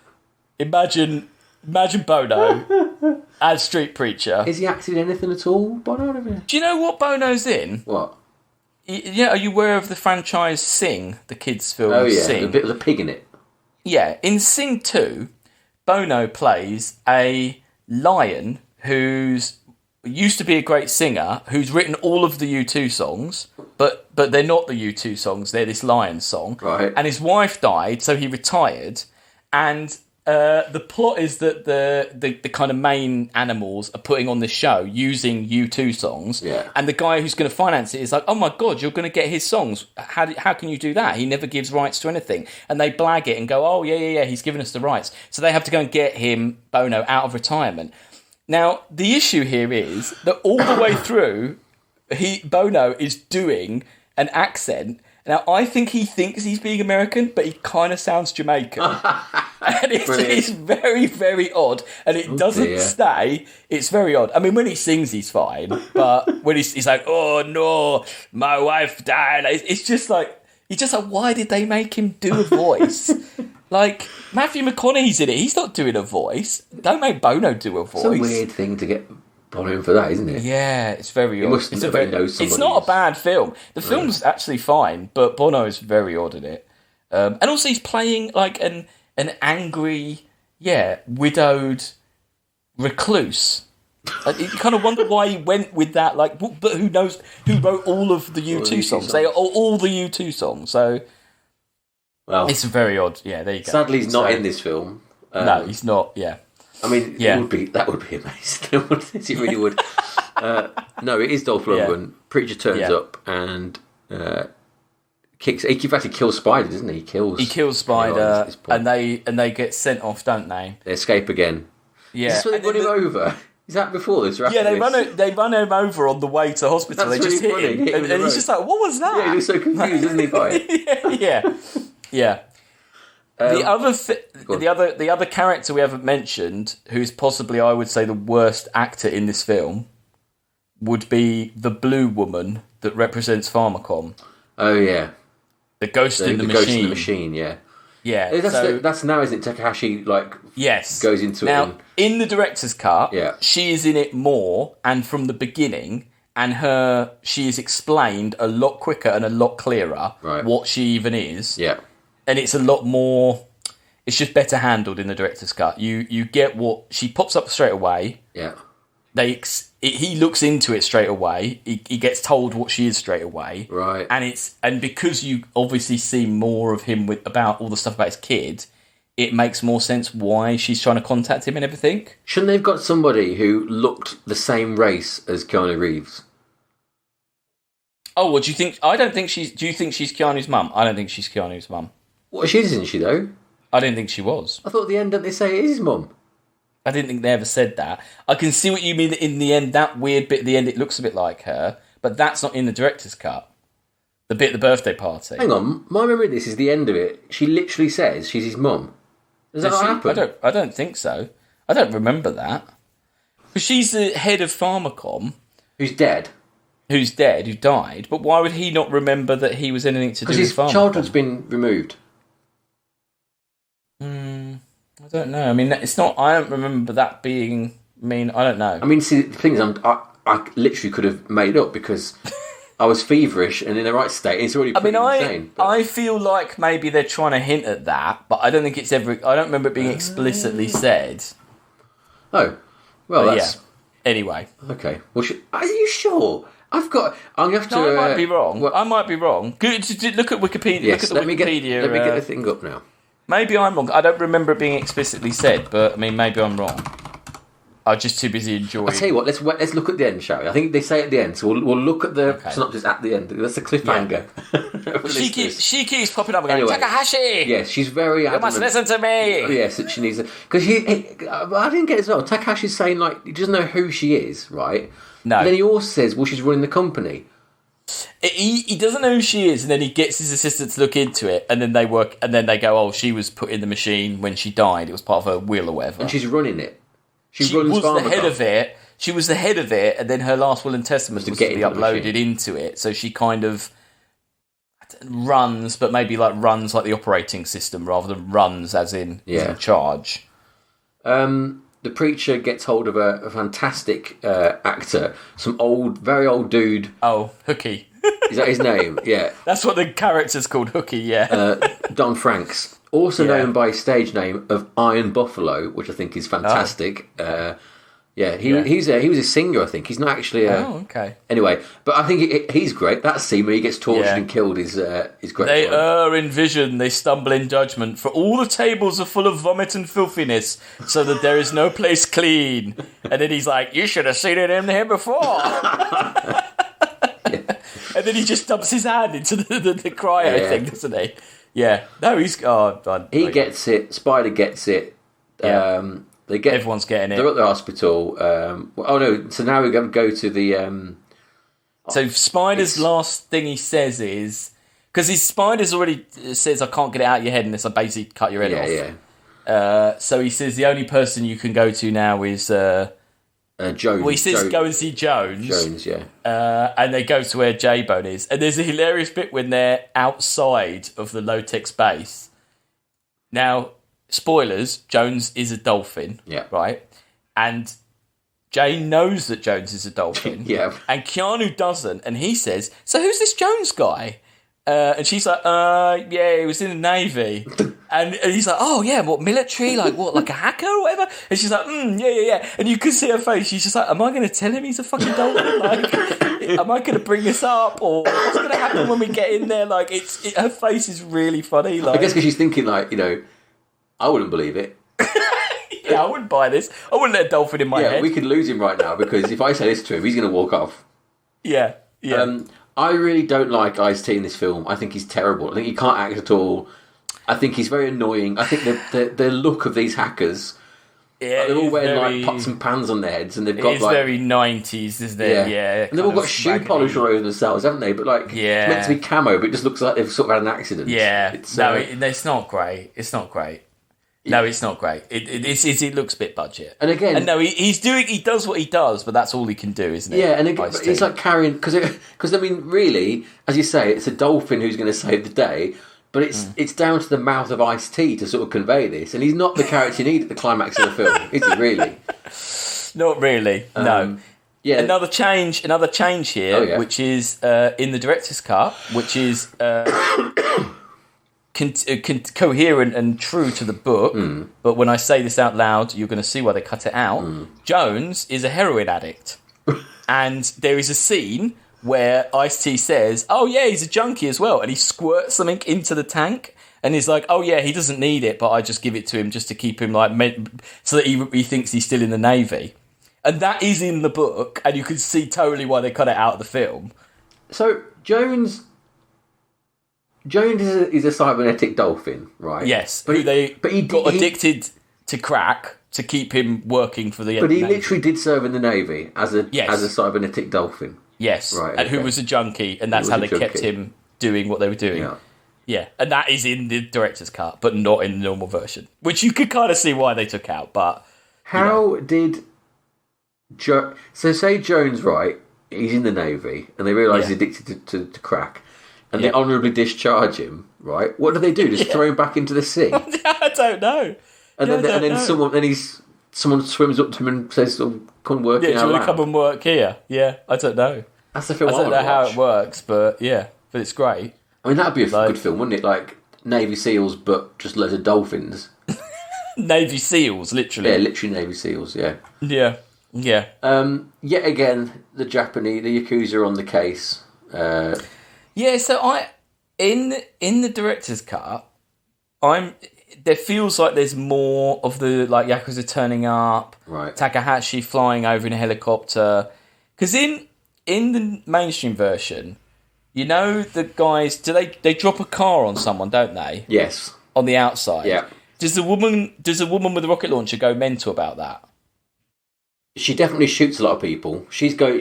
Imagine Bono as Street Preacher. Is he acting in anything at all, Bono? Do you know what Bono's in? What? Yeah, are you aware of the franchise Sing, the kids' film Sing? A bit of a pig in it. Yeah, in Sing 2, Bono plays a lion who's used to be a great singer who's written all of the U2 songs, but they're not the U2 songs, they're this Lions song. Right. And his wife died, so he retired. And the plot is that the kind of main animals are putting on this show using U2 songs. Yeah. And the guy who's going to finance it is like, oh my God, you're going to get his songs. How can you do that? He never gives rights to anything. And they blag it and go, oh, yeah, he's given us the rights. So they have to go and get him, Bono, out of retirement. Now, the issue here is that all the way through, Bono is doing an accent. Now, I think he thinks he's being American, but he kind of sounds Jamaican. And it's very, very odd. And it doesn't stay. It's very odd. I mean, when he sings, he's fine. But when he's like, oh, no, my wife died. It's just like, why did they make him do a voice? Like, Matthew McConaughey's in it. He's not doing a voice. Don't make Bono do a voice. It's a weird thing to get Bono in for that, isn't it? Yeah, it's very odd. It's not a bad film. The film's actually fine, but Bono is very odd in it. And also he's playing like an angry, widowed recluse. You kind of wonder why he went with that. Like, but who knows who wrote all of the U2 songs? They are all the U2 songs. So, well, it's very odd. Yeah, there you go. Sadly, he's not in this film. No, he's not. Yeah, I mean, that would be amazing. It really would. No, it is Dolph Lundgren. Preacher turns up and kicks. He actually kills Spider, doesn't he? He kills Spider, and they get sent off, don't they? They escape again. Yeah, is this where they run him over? Is that before this? Yeah, they run him over on the way to hospital. That's they just really hit him, and he's just like, "What was that?" Yeah, he's so confused, isn't he? By it. Yeah. The other character we haven't mentioned, who's possibly, I would say, the worst actor in this film, would be the blue woman that represents Pharmacom. Oh yeah, the ghost in the machine. Ghost in the machine. Yeah. Yeah, that's now, isn't it? Takahashi goes into now, it. Now, in the director's cut, she is in it more and from the beginning, and she is explained a lot quicker and a lot clearer what she even is. Yeah, and it's a lot more. It's just better handled in the director's cut. You get what she pops up straight away. Yeah, he looks into it straight away. He gets told what she is straight away. Right. And because you obviously see more of him about all the stuff about his kid, it makes more sense why she's trying to contact him and everything. Shouldn't they have got somebody who looked the same race as Keanu Reeves? Oh, what do you think? I don't think she's. Do you think she's Keanu's mum? I don't think she's Keanu's mum. What, she isn't she though? I didn't think she was. I thought at the end, don't they say it is his mum? I didn't think they ever said that. I can see what you mean in the end, that weird bit at the end, it looks a bit like her, but that's not in the director's cut. The bit at the birthday party. Hang on, my memory of this is the end of it. She literally says she's his mum. Does that not happen? I don't think so. I don't remember that. Because she's the head of Pharmacom. Who's dead. Who died. But why would he not remember that he was anything to do with Pharmacom? Because his childhood's been removed. I don't know. I mean, it's not... I don't remember that being... I don't know. I mean, see, the thing is, I literally could have made up because I was feverish and in the right state. It's already pretty insane. I feel like maybe they're trying to hint at that, but I don't think it's ever... I don't remember it being explicitly said. Oh. Well, that's... Yeah. Anyway. Okay. Well, are you sure? I'm going to have to... No, I might be wrong. I might be wrong. Look at Wikipedia. Yes, look at the Wikipedia. Let me get the thing up now. Maybe I'm wrong. I don't remember it being explicitly said, but I mean, maybe I'm wrong. I was just too busy enjoying. I'll tell you what. Let's look at the end, shall we? I think they say at the end, so we'll look at the synopsis at the end. That's a cliffhanger. Yeah. she keeps popping up and going, anyway, Takahashi. Yes, she's very. You must listen to me. Yes, she needs because I didn't get it as well. Takahashi's saying like he doesn't know who she is, right? No. And then he also says, well, she's running the company. He doesn't know who she is, and then he gets his assistant to look into it, and then they go, oh, she was put in the machine when she died. It was part of her will or whatever. And she's running it. She was the head of it. She was the head of it, and then her last will and testament was to be uploaded into it. So she kind of runs, but maybe runs like the operating system rather than runs as in in charge. The preacher gets hold of a fantastic actor, some very old dude. Oh, Hooky. Is that his name? Yeah. That's what the character's called, Hooky, yeah. Don Franks. Also known by his stage name of Iron Buffalo, which I think is fantastic. Oh. He was a singer, I think. He's not actually Oh, okay. Anyway, but I think he's great. That scene where he gets tortured and killed is great. They err in vision, they stumble in judgment, for all the tables are full of vomit and filthiness, so that there is no place clean. And then he's like, you should have seen it in here before. And then he just dumps his hand into the cryo thing, doesn't he? Yeah. No, he's... He gets it. Spider gets it. Yeah. Everyone's getting it. They're at the hospital. So now we're going to go to the... so Spider's last thing he says is... Because his Spider's already says, I can't get it out of your head unless I basically cut your head off. Yeah. So he says the only person you can go to now is... Jones. Well, he says go and see Jones. Jones, yeah. And they go to where J-Bone is. And there's a hilarious bit when they're outside of the low-tech space. Now, spoilers, Jones is a dolphin. Yeah. Right? And Jay knows that Jones is a dolphin. Yeah. And Keanu doesn't. And he says, so who's this Jones guy? And she's like, he was in the Navy. And he's like, oh, yeah, what, military? Like, what, like a hacker or whatever? And she's like, yeah. And you can see her face. She's just like, am I going to tell him he's a fucking dolphin? Like, am I going to bring this up? Or what's going to happen when we get in there? Like, her face is really funny. Like, I guess because she's thinking, like, I wouldn't believe it. Yeah, I wouldn't buy this. I wouldn't let a dolphin in my head. Yeah, we could lose him right now because if I say this to him, he's going to walk off. Yeah. I really don't like Ice-T in this film. I think he's terrible. I think he can't act at all. I think he's very annoying. I think the look of these hackers, they're all wearing pots and pans on their heads, and they've got it's very 90s, isn't it? Yeah. And they've all got shoe polish all over themselves, haven't they? But it's meant to be camo, but it just looks like they've sort of had an accident. Yeah. It's not great. It's not great. No, it's not great. It looks a bit budget. And again... he does what he does, but that's all he can do, isn't it? Yeah, and again, he's like carrying... Because, I mean, really, as you say, it's a dolphin who's going to save the day, but it's down to the mouth of Ice-T to sort of convey this, and he's not the character you need at the climax of the film, is he, really? Not really, no. Yeah. Another change here, which is in the director's cut, which is... coherent and true to the book, but when I say this out loud, you're going to see why they cut it out. Jones is a heroin addict, and there is a scene where Ice-T says, "Oh yeah, he's a junkie as well," and he squirts something into the tank, and he's like, "Oh yeah, he doesn't need it, but I just give it to him just to keep him so that he thinks he's still in the Navy," and that is in the book, and you can see totally why they cut it out of the film. So Jones is a cybernetic dolphin, right? Yes, but he got addicted to crack to keep him working for the. But he Navy. literally did serve in the Navy as a cybernetic dolphin. Yes, right, and who was a junkie, and that's how they kept him doing what they were doing. Yeah, and that is in the director's cut, but not in the normal version, which you could kind of see why they took out. But how did so say Jones, right? He's in the Navy, and they realise he's addicted to crack, and they honourably discharge him, right? What do they do? Just throw him back into the sea? I don't know. And then someone swims up to him and says, "Oh, come work in our do you want lab." to come and work here? Yeah, I don't know. That's the film. I don't know how it works, but it's great. I mean, that'd be a good film, wouldn't it? Like Navy SEALs, but just loads of dolphins. Navy SEALs, literally. Yeah, literally Navy SEAls. Yeah. Yeah. Yet again, the Yakuza are on the case. So in the director's cut, there feels like there's more of the Yakuza turning up, right? Takahashi flying over in a helicopter. Because in the mainstream version, you know the guys they drop a car on someone, don't they? Yes. On the outside. Yeah. Does the woman with the rocket launcher go mental about that? She definitely shoots a lot of people. She's going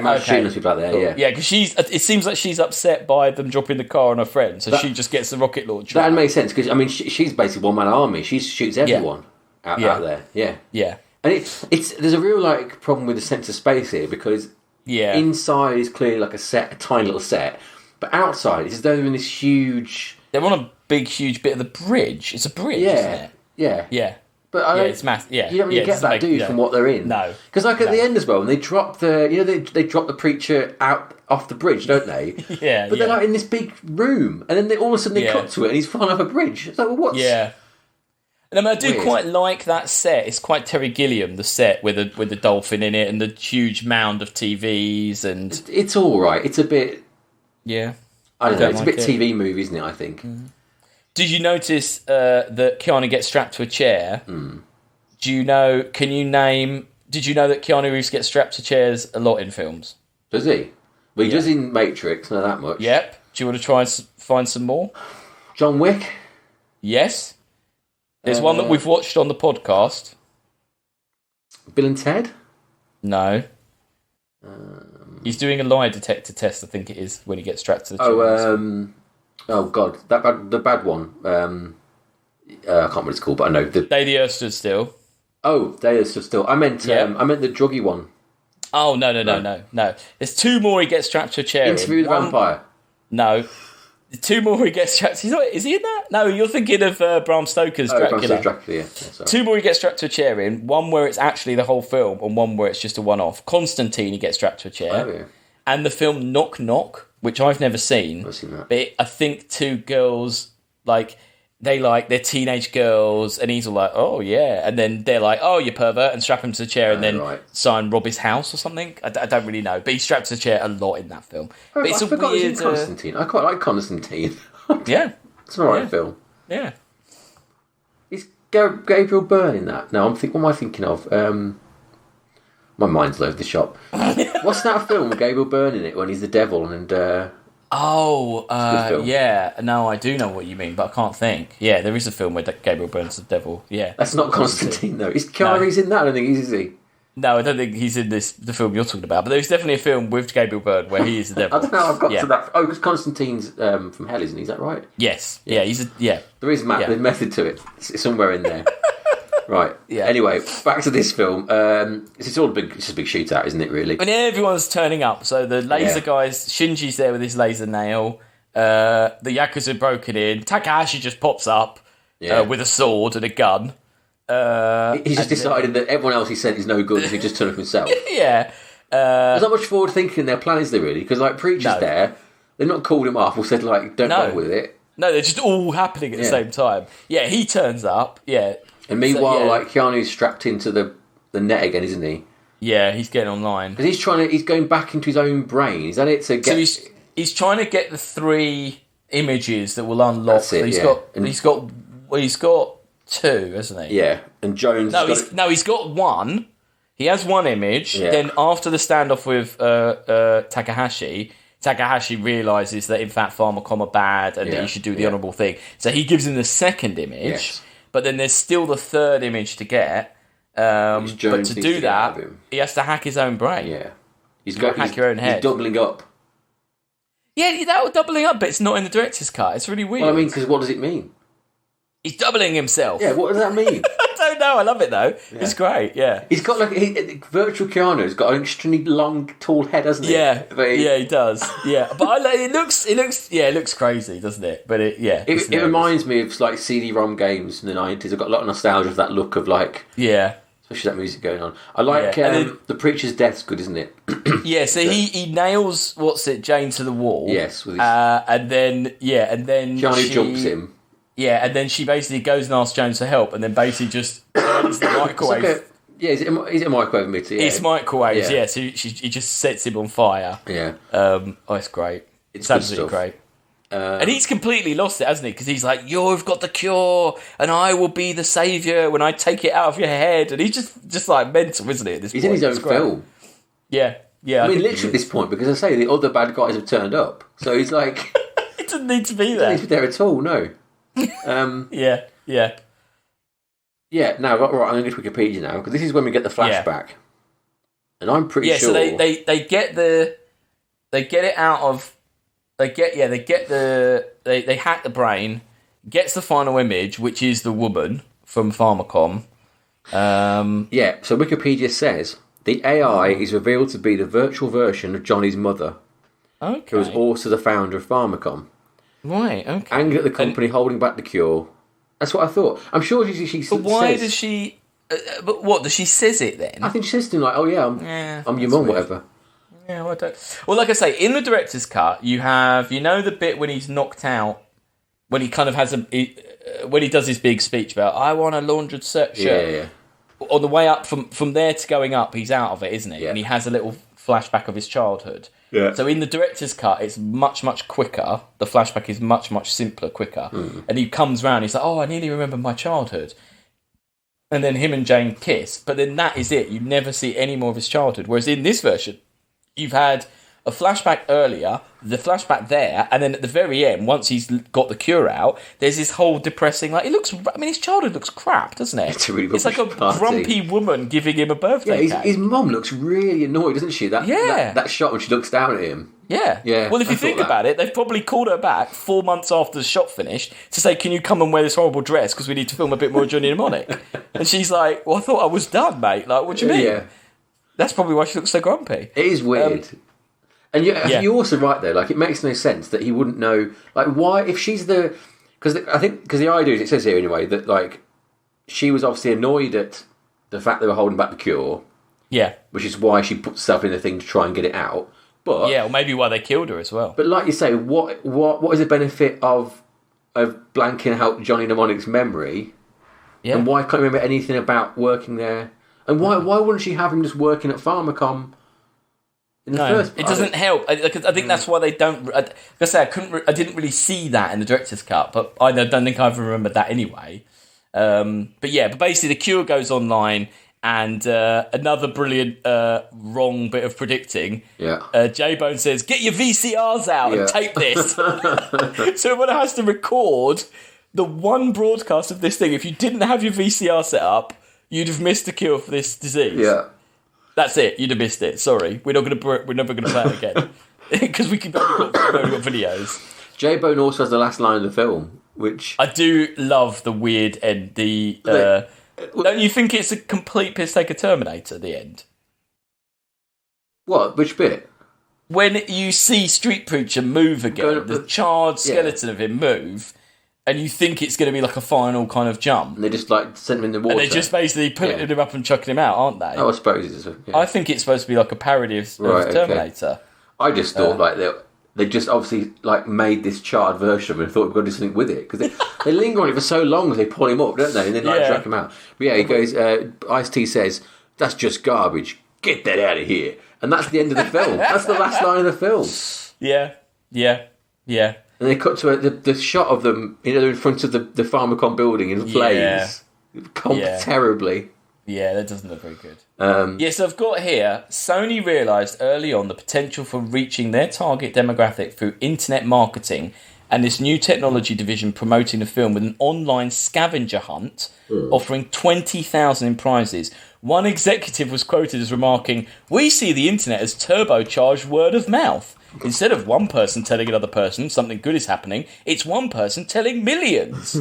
mad shooting people out there. Cool. Yeah, because it seems like she's upset by them dropping the car on her friend, so she just gets the rocket launcher. That makes sense because I mean she's basically one man army. She shoots everyone out there. Yeah. And it's there's a real problem with the sense of space here because inside is clearly like a tiny little set, but outside it's as though they're in this huge. They're on a big, huge bit of the bridge. It's a bridge, isn't it? Yeah. But it's massive. Yeah, you don't really get that, do you, from what they're in? No, because at the end as well, when they drop they drop the preacher out off the bridge, don't they? But they're in this big room, and then all of a sudden they cut to it, and he's flying off a bridge. It's like, well, what's? Yeah. And I do quite like that set. It's quite Terry Gilliam, the set with the dolphin in it and the huge mound of TVs, and it's all right. It's a bit. Yeah. I don't know. It's a bit TV movie, isn't it? I think. Mm-hmm. Did you notice that Keanu gets strapped to a chair? Do you know? Can you name? Did you know that Keanu Reeves gets strapped to chairs a lot in films? Does he? Well, he does in Matrix. Not that much. Yep. Do you want to try and find some more? John Wick. Yes. There's one that we've watched on the podcast. Bill and Ted. No. He's doing a lie detector test. I think it is when he gets strapped to the chair. Oh God, the bad one. I can't remember what it's called, but I know Day the Earth Stood Still. Oh, Day the Earth Stood Still. I meant the druggy one. Oh no. There's two more. He gets strapped to a chair. Interview with the Vampire. No. Two more he gets strapped. Is he in that? No, you're thinking of Bram Stoker's Dracula. Bram Stoker's Dracula. Yeah, two more he gets strapped to a chair in. One where it's actually the whole film, and one where it's just a one-off. Constantine, he gets strapped to a chair. Oh, yeah. And the film Knock Knock, which I've never seen. I've seen that. But I think two girls, they're teenage girls, and he's all like, oh, yeah. And then they're like, oh, you pervert, and strap him to the chair and then try and rob his house or something. I don't really know. But he's strapped to the chair a lot in that film. But it's a weird... Constantine. I quite like Constantine. Yeah. It's an alright film. Yeah. Is Gabriel Byrne in that? No, what am I thinking of? My mind's all over the shop. What's that film with Gabriel Byrne in it when he's the devil and... yeah. No, I do know what you mean, but I can't think. Yeah, there is a film where Gabriel Byrne's the devil. Yeah. That's not Constantine, though. Is Keanu's in that? I don't think he's, is he? No, I don't think he's in the film you're talking about, but there's definitely a film with Gabriel Byrne where he is the devil. I don't know, I've got to that... Oh, because Constantine's from Hell, isn't he? Is that right? Yes. Yeah, There is there's method to it. It's somewhere in there. Right. Yeah. Anyway, back to this film. It's a big shootout, isn't it? Really. And everyone's turning up. So the laser guys, Shinji's there with his laser nail. The Yakuza broken in. Takahashi just pops up with a sword and a gun. He's just decided that everyone else he sent is no good, so he just turned up himself. Yeah. There's not much forward thinking in their plan, is there? Really? Because Preacher's there. They've not called him off or said don't bother with it. No, they're just all happening at the same time. Yeah, he turns up. Yeah. And meanwhile, Keanu's strapped into the net again, isn't he? Yeah, he's getting online. Because he's going back into his own brain. Is that it? To get... So he's trying to get the 3 images that will unlock. That's it, He's got 2, hasn't he? Yeah, and Jones. He's got 1. He has 1 image. Yeah. Then after the standoff with Takahashi realizes that in fact Pharmacom are bad and that he should do the honourable thing. So he gives him the 2nd image. Yes. But then there's still the 3rd image to get. But to do that, he has to hack his own brain. Yeah. He's got to hack your own head. He's doubling up. Yeah, that doubling up bit's not in the director's cut. It's really weird. Well, I mean, because what does it mean? He's doubling himself. Yeah, what does that mean? I don't know. I love it though. Yeah. It's great. Yeah, he's got virtual Keanu's got an extremely long, tall head, hasn't he? Yeah, he does. Yeah, but it looks crazy, doesn't it? But it reminds me of like CD-ROM games in the 90s. I've got a lot of nostalgia of that look of like especially that music going on. I like the preacher's death's good, isn't it? Yeah, so he nails Jane to the wall. Yes, with his... and then Johnny jumps him. Yeah, and then she basically goes and asks Jones for help, and then basically just turns the microwave. Is it a microwave emitter? Yeah. It's microwaves, yeah. So he just sets him on fire. Yeah. It's great. It's absolutely great. And he's completely lost it, hasn't he? Because he's like, "You've got the cure, and I will be the saviour when I take it out of your head." And he's just like mental, isn't he? He's in his own film. Yeah. I mean, literally at this point, because I say the other bad guys have turned up, so he's like, he doesn't need to be there. He doesn't need to be there at all. No. Yeah. Now, right, I'm going to go to Wikipedia now because this is when we get the flashback, and I'm pretty sure. So they get it out of they hack the brain, gets the final image, which is the woman from Pharmacom. So Wikipedia says the AI is revealed to be the virtual version of Johnny's mother, who was also the founder of Pharmacom. Right, okay. Angry at the company holding back the cure. That's what I thought. I'm sure she But why does she... but what, does she says it then? I think she says to him like, oh yeah, I'm your mum, whatever. Yeah, well, I don't... Well, like I say, in the director's cut, you have... You know the bit when he's knocked out... When he kind of has when he does his big speech about, I want a laundered shirt. Yeah. On the way up, from there to going up, he's out of it, isn't he? Yeah. And he has a little flashback of his childhood. Yeah. So in the director's cut, it's much, much quicker. The flashback is much, much simpler, quicker. And he comes round, he's like, oh, I nearly remember my childhood. And then him and Jane kiss. But then that is it. You never see any more of his childhood. Whereas in this version, you've had a flashback earlier, the flashback there, and then at the very end, once he's got the cure out, there's this whole depressing, like, his childhood looks crap, doesn't it? It's like a grumpy woman giving him a birthday cake. His mum looks really annoyed, doesn't she? That shot when she looks down at him. Yeah. Well, if you think about it, they've probably called her back 4 months after the shot finished to say, can you come and wear this horrible dress because we need to film a bit more Johnny Mnemonic? And she's like, well, I thought I was done, mate. Like, what do you mean? Yeah. That's probably why she looks so grumpy. It is weird. And you're also right there. Like, it makes no sense that he wouldn't know. Like, why if she's the? Because the idea is, it says here anyway, that like she was obviously annoyed at the fact they were holding back the cure. Yeah, which is why she put herself in the thing to try and get it out. But or maybe why they killed her as well. But like you say, what is the benefit of blanking out Johnny Mnemonic's memory? Yeah. And why can't you remember anything about working there? And why wouldn't she have him just working at Pharmacom? It doesn't help. I think that's why they don't. I didn't really see that in the director's cut, but I don't think I ever remembered that anyway. But basically the cure goes online, and another brilliant wrong bit of predicting. Yeah. J-Bone says, "Get your VCRs out and tape this." So everyone has to record the one broadcast of this thing. If you didn't have your VCR set up, you'd have missed the cure for this disease. Yeah. That's it. You'd have missed it. Sorry, we're never going to play it again because we've only got videos. J-Bone also has the last line of the film, which I do love. The weird end. Don't you think it's a complete piss take of Terminator at the end? What? Which bit? When you see Street Preacher move again, the charred skeleton of him move. And you think it's going to be like a final kind of jump. And they just like send him in the water. And they're just basically putting him up and chucking him out, aren't they? Oh, I suppose it is. Yeah. I think it's supposed to be like a parody of Terminator. Okay. I just thought like they just obviously like made this charred version of it and thought we've got to do something with it. Because they linger on it for so long as they pull him up, don't they? And then drag him out. But yeah, he goes, Ice-T says, "That's just garbage. Get that out of here." And that's the end of the film. That's the last line of the film. Yeah. And they cut to the shot of them, in front of the Pharmacom building in flames. Terribly. Yeah, that doesn't look very good. So I've got here, Sony realised early on the potential for reaching their target demographic through internet marketing and this new technology division promoting the film with an online scavenger hunt offering 20,000 in prizes, One executive was quoted as remarking, "We see the internet as turbocharged word of mouth. Instead of one person telling another person something good is happening, it's one person telling millions."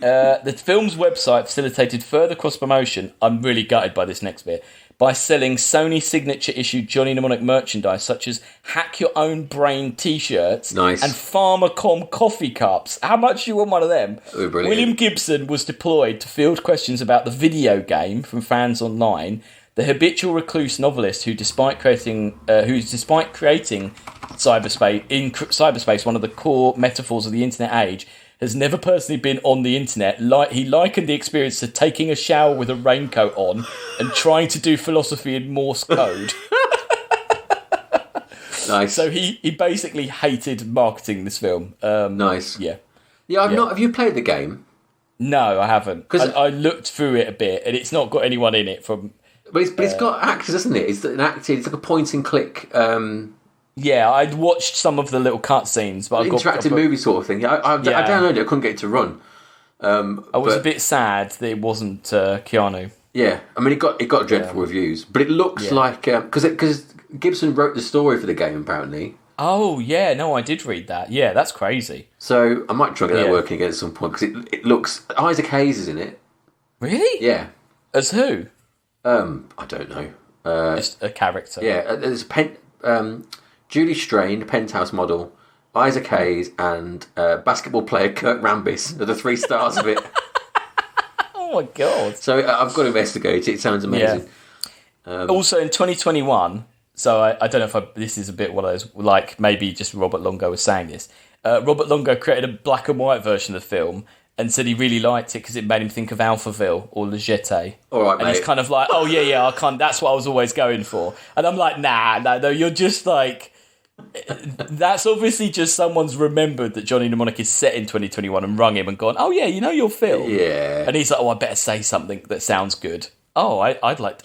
The film's website facilitated further cross-promotion. I'm really gutted by this next bit. By selling Sony signature issued Johnny Mnemonic merchandise such as Hack Your Own Brain t-shirts Nice. and Pharmacom coffee cups. How much do you want one of them? Oh, brilliant. William Gibson was deployed to field questions about the video game from fans online. The habitual recluse novelist who, despite creating cyberspace, one of the core metaphors of the internet age, has never personally been on the internet. He likened the experience to taking a shower with a raincoat on and trying to do philosophy in Morse code. Nice. So he basically hated marketing this film. Nice. Yeah. Yeah, I've not. Have you played the game? No, I haven't. I looked through it a bit, and it's not got anyone in it from. But it's got actors, isn't it? It's like a point and click. Yeah, I'd watched some of the little cutscenes, but interactive movie sort of thing. I downloaded it. I couldn't get it to run. I was a bit sad that it wasn't Keanu. Yeah, I mean, it got dreadful reviews, but it looks like because Gibson wrote the story for the game apparently. Oh yeah, no, I did read that. Yeah, that's crazy. So I might try and get that working again at some point because it looks. Isaac Hayes is in it. Really? Yeah. As who? I don't know. Just a character. Yeah, there's Julie Strain, Penthouse model, Isaac Hayes, and basketball player Kirk Rambis are the 3 stars of it. Oh my god! So I've got to investigate it. It sounds amazing. Yeah. Also in 2021, so I don't know if this is a bit one of those, like maybe just Robert Longo was saying this. Robert Longo created a black and white version of the film and said he really liked it because it made him think of Alphaville or Le Jetée. All right, and mate. he's kind of like, oh yeah, I can't. That's what I was always going for. And I'm like, no, you're just like. That's obviously just someone's remembered that Johnny Mnemonic is set in 2021 and rung him and gone, oh yeah, you know your film. Yeah. And he's like, oh, I better say something that sounds good. Oh, I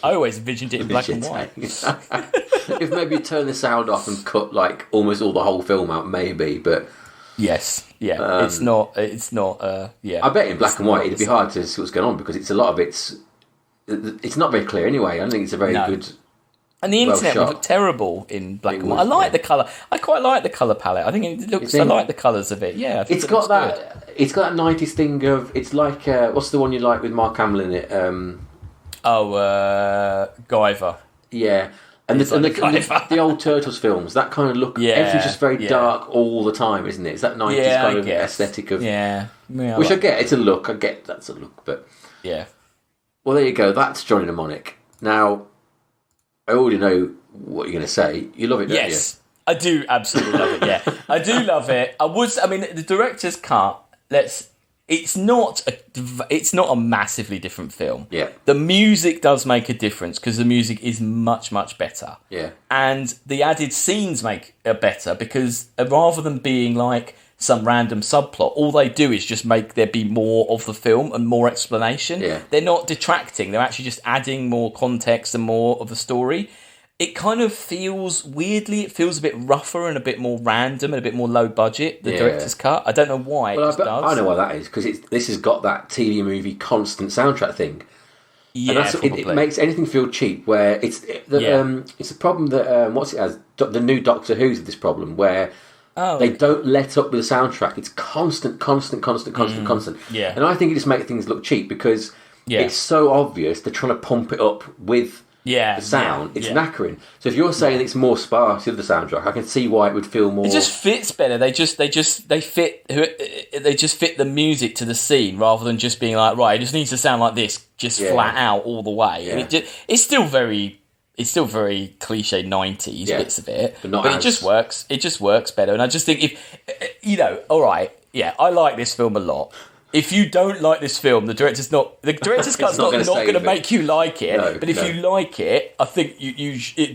always envisioned it in black and white. If maybe you turn the sound off and cut like almost all the whole film out, maybe, but yes, yeah, it's not. Yeah, I bet in black and white it'd be hard to see what's going on because it's a lot of it's not very clear anyway. I don't think it's a very good. And the internet would look terrible in black and white. I like the colour. I quite like the colour palette. I think it looks. I like the colours of it. Yeah, it's got that. Good. It's got that 90s thing of. It's like what's the one you like with Mark Hamill in it? Guyver. Yeah, and the old Turtles films. That kind of look. Everything's just very dark all the time, isn't it? It's that 90s kind of aesthetic of. Which I get. It's a look. I get that's a look, but yeah. Well, there you go. That's Johnny Mnemonic. Now. I already know what you're going to say. You love it, don't you? Yes, I do absolutely love it, yeah. I do love it. The director's cut, it's not a massively different film. Yeah. The music does make a difference because the music is much, much better. Yeah. And the added scenes make it better because rather than being like some random subplot, all they do is just make there be more of the film and more explanation. Yeah. They're not detracting, they're actually just adding more context and more of the story. It kind of feels weirdly, it feels a bit rougher and a bit more random and a bit more low budget, the director's cut. I don't know why it does. I know why that is, because this has got that TV movie constant soundtrack thing. Yeah, and it makes anything feel cheap, where it's a problem that, what's it as? The new Doctor Who's this problem, where they don't let up with the soundtrack. It's constant. Yeah. And I think it just makes things look cheap because it's so obvious they're trying to pump it up with the sound. It's knackering. So if you're saying it's more sparse with the soundtrack, I can see why it would feel more. It just fits better. They fit the music to the scene rather than just being like, right, it just needs to sound like this, just flat out all the way. Yeah. And it's still very cliche 90s bits of it, but it just works. It just works better. And I just think if all right, I like this film a lot. If you don't like this film, the director's cut's not going to make you like it. No, but if you like it, I think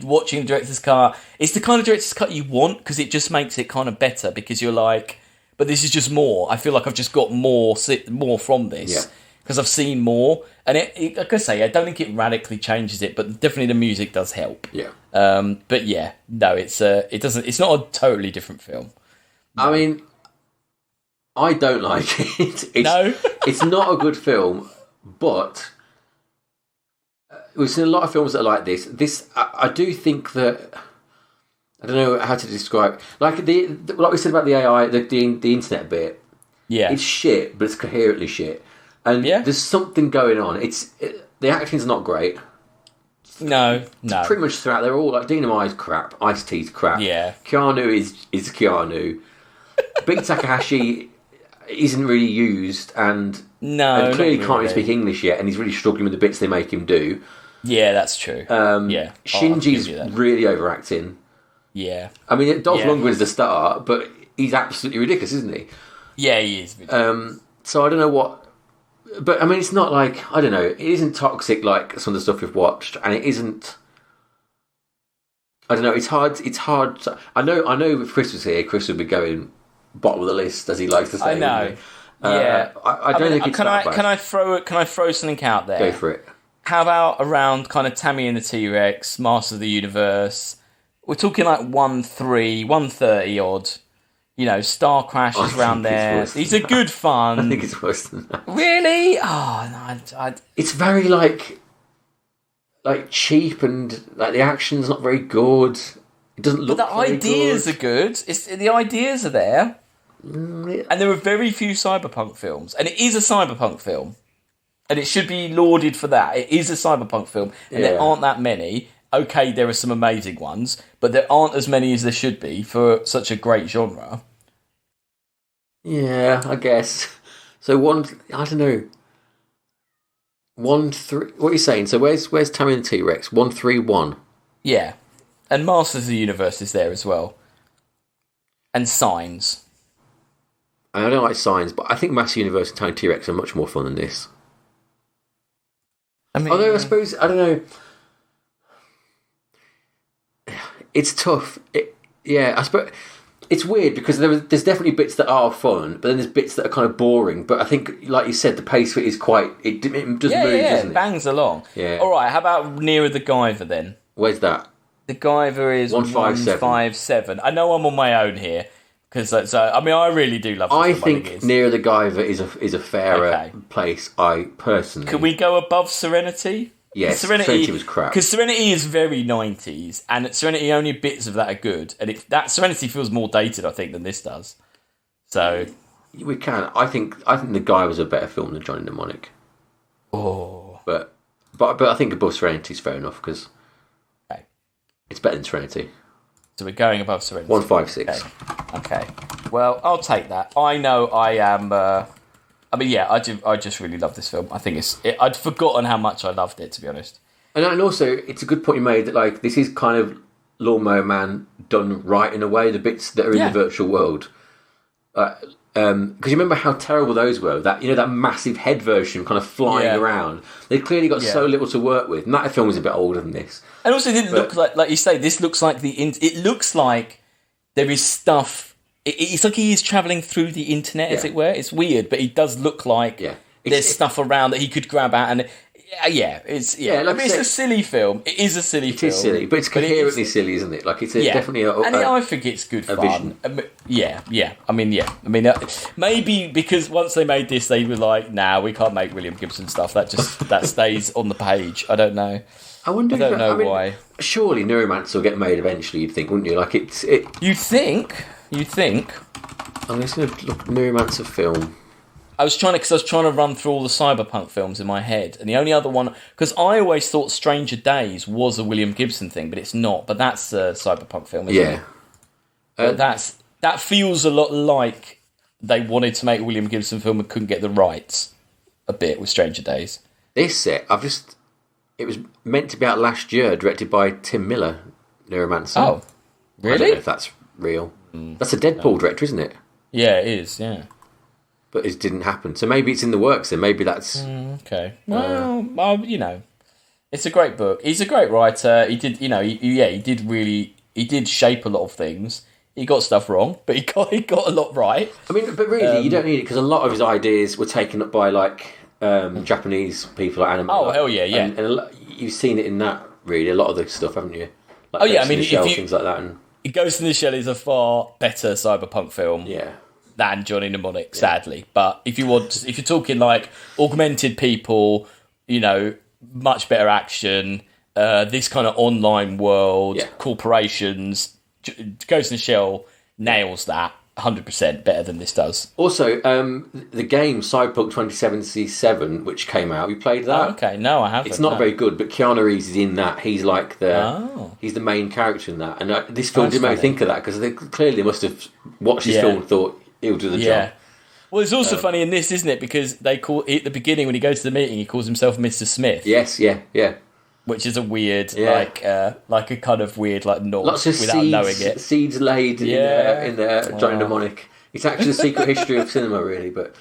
watching the director's cut, it's the kind of director's cut you want because it just makes it kind of better because you're like, but this is just more. I feel like I've just got more from this because I've seen more. And like I say, I don't think it radically changes it, but definitely the music does help. Yeah. But yeah, no, it's not a totally different film. I mean, I don't like it. It's not a good film, but we've seen a lot of films that are like this. I do think that I don't know how to describe like like we said about the AI, the internet bit. Yeah, it's shit, but it's coherently shit, and there's something going on. The acting's not great. No. Pretty much throughout, they're all like Dynamite's crap, Ice-T's crap. Yeah, Keanu is Keanu. Beat Takahashi isn't really used, and clearly can't even speak English yet, and he's really struggling with the bits they make him do. Yeah, that's true. Shinji's really overacting. Yeah, I mean, Dolph Lundgren's the star, but he's absolutely ridiculous, isn't he? Yeah, he is. So I don't know what, but I mean, it's not like I don't know. It isn't toxic like some of the stuff we've watched, and it isn't. I don't know. It's hard. I know. If Chris was here, Chris would be going bottom of the list, as he likes to say. I know. I don't think it's that bad. Can I throw something out there? Go for it. How about around kind of Tammy and the T-Rex, Master of the Universe? We're talking like 130 odd. You know, Star Crash is around there. These are good fun. I think it's worse than that. Really? Oh no! It's very like cheap, and like the action's not very good. It doesn't look. But the ideas are good. The ideas are there, and there are very few cyberpunk films, and it is a cyberpunk film, and it should be lauded for that. It is a cyberpunk film, and there aren't that many. Okay, there are some amazing ones, but there aren't as many as there should be for such a great genre. Yeah, I guess. So I don't know. 1-3. What are you saying? So where's Tammy and the T-Rex? 131. Yeah, and Masters of the Universe is there as well, and Signs. I don't like Signs, but I think Master Universe and Tammy and T-Rex are much more fun than this. I mean, although I suppose I don't know. It's tough. I suppose it's weird because there's definitely bits that are fun, but then there's bits that are kind of boring. But I think, like you said, the pace for it is quite. It just moves, doesn't it? Bangs along. Yeah. All right. How about Nearer the Guyver then? Where's that? The Guyver is 157. I know I'm on my own here because I mean I really do love. I think Nearer the Guyver is a fairer place. I personally. Could we go above Serenity? Yes, Serenity was crap. Because Serenity is very 90s, and Serenity, only bits of that are good. And that Serenity feels more dated, I think, than this does. So we can. I think The Guy was a better film than Johnny Mnemonic. Oh, but I think above Serenity is fair enough because it's better than Serenity. So we're going above Serenity. 156. Okay. Well, I'll take that. I know I am. I mean, yeah, I just really love this film. I think I'd forgotten how much I loved it, to be honest. And also, it's a good point you made that like this is kind of Lawnmower Man done right in a way. The bits that are in the virtual world, because you remember how terrible those were. That that massive head version kind of flying around. They clearly got so little to work with. And that film is a bit older than this. And also, it didn't look like you say. This looks like it looks like there is stuff. It's like he is travelling through the internet, as it were. It's weird, but he does look like there's stuff around that he could grab out. And it's a silly film. It is a silly film. It is silly, but it's coherently silly, isn't it? Like it's definitely I think it's good fun. I mean, maybe because once they made this, they were like, "Nah, we can't make William Gibson stuff. That stays on the page." I don't know. I wonder. I don't know why. Surely Neuromancer will get made eventually. You'd think, wouldn't you? Like it. You think? I'm just going to look Neuromancer film. I was trying to run through all the cyberpunk films in my head, and the only other one, because I always thought Stranger Days was a William Gibson thing, but it's not. But that's a cyberpunk film, isn't it? But that feels a lot like they wanted to make a William Gibson film and couldn't get the rights a bit with Stranger Days. This it was meant to be out last year, directed by Tim Miller, Neuromancer. Oh, really? I don't know if that's real. That's a Deadpool director, isn't it? Yeah, it is, yeah. But it didn't happen. So maybe it's in the works, and maybe that's... okay. Well, it's a great book. He's a great writer. He did, he did shape a lot of things. He got stuff wrong, but he got a lot right. I mean, but really, you don't need it, because a lot of his ideas were taken up by, like, Japanese people like anime. Oh, hell yeah. And you've seen it in that, really, a lot of the stuff, haven't you? Like I mean, things like that, and... Ghost in the Shell is a far better cyberpunk film than Johnny Mnemonic, sadly. But if you're talking like augmented people, much better action. This kind of online world, Yeah. corporations, Ghost in the Shell nails that 100% better than this does. Also, the game Cyberpunk 2077, which came out, you played that? Oh, okay, no, I haven't. It's not no. very good, but Keanu Reeves is in that. He's like Oh. he's the main character in that. And this film That's didn't make me funny. think of that because they clearly must have watched this Yeah. film and thought he'll do the Yeah. job. Well, it's also funny in this, isn't it? Because they call at the beginning when he goes to the meeting, he calls himself Mr. Smith. Yes, yeah. Which is a weird, Yeah. like a kind of weird, like nod Lots of without knowing it. seeds laid Yeah. in there. Johnny Mnemonic. It's actually the secret history of cinema, really. But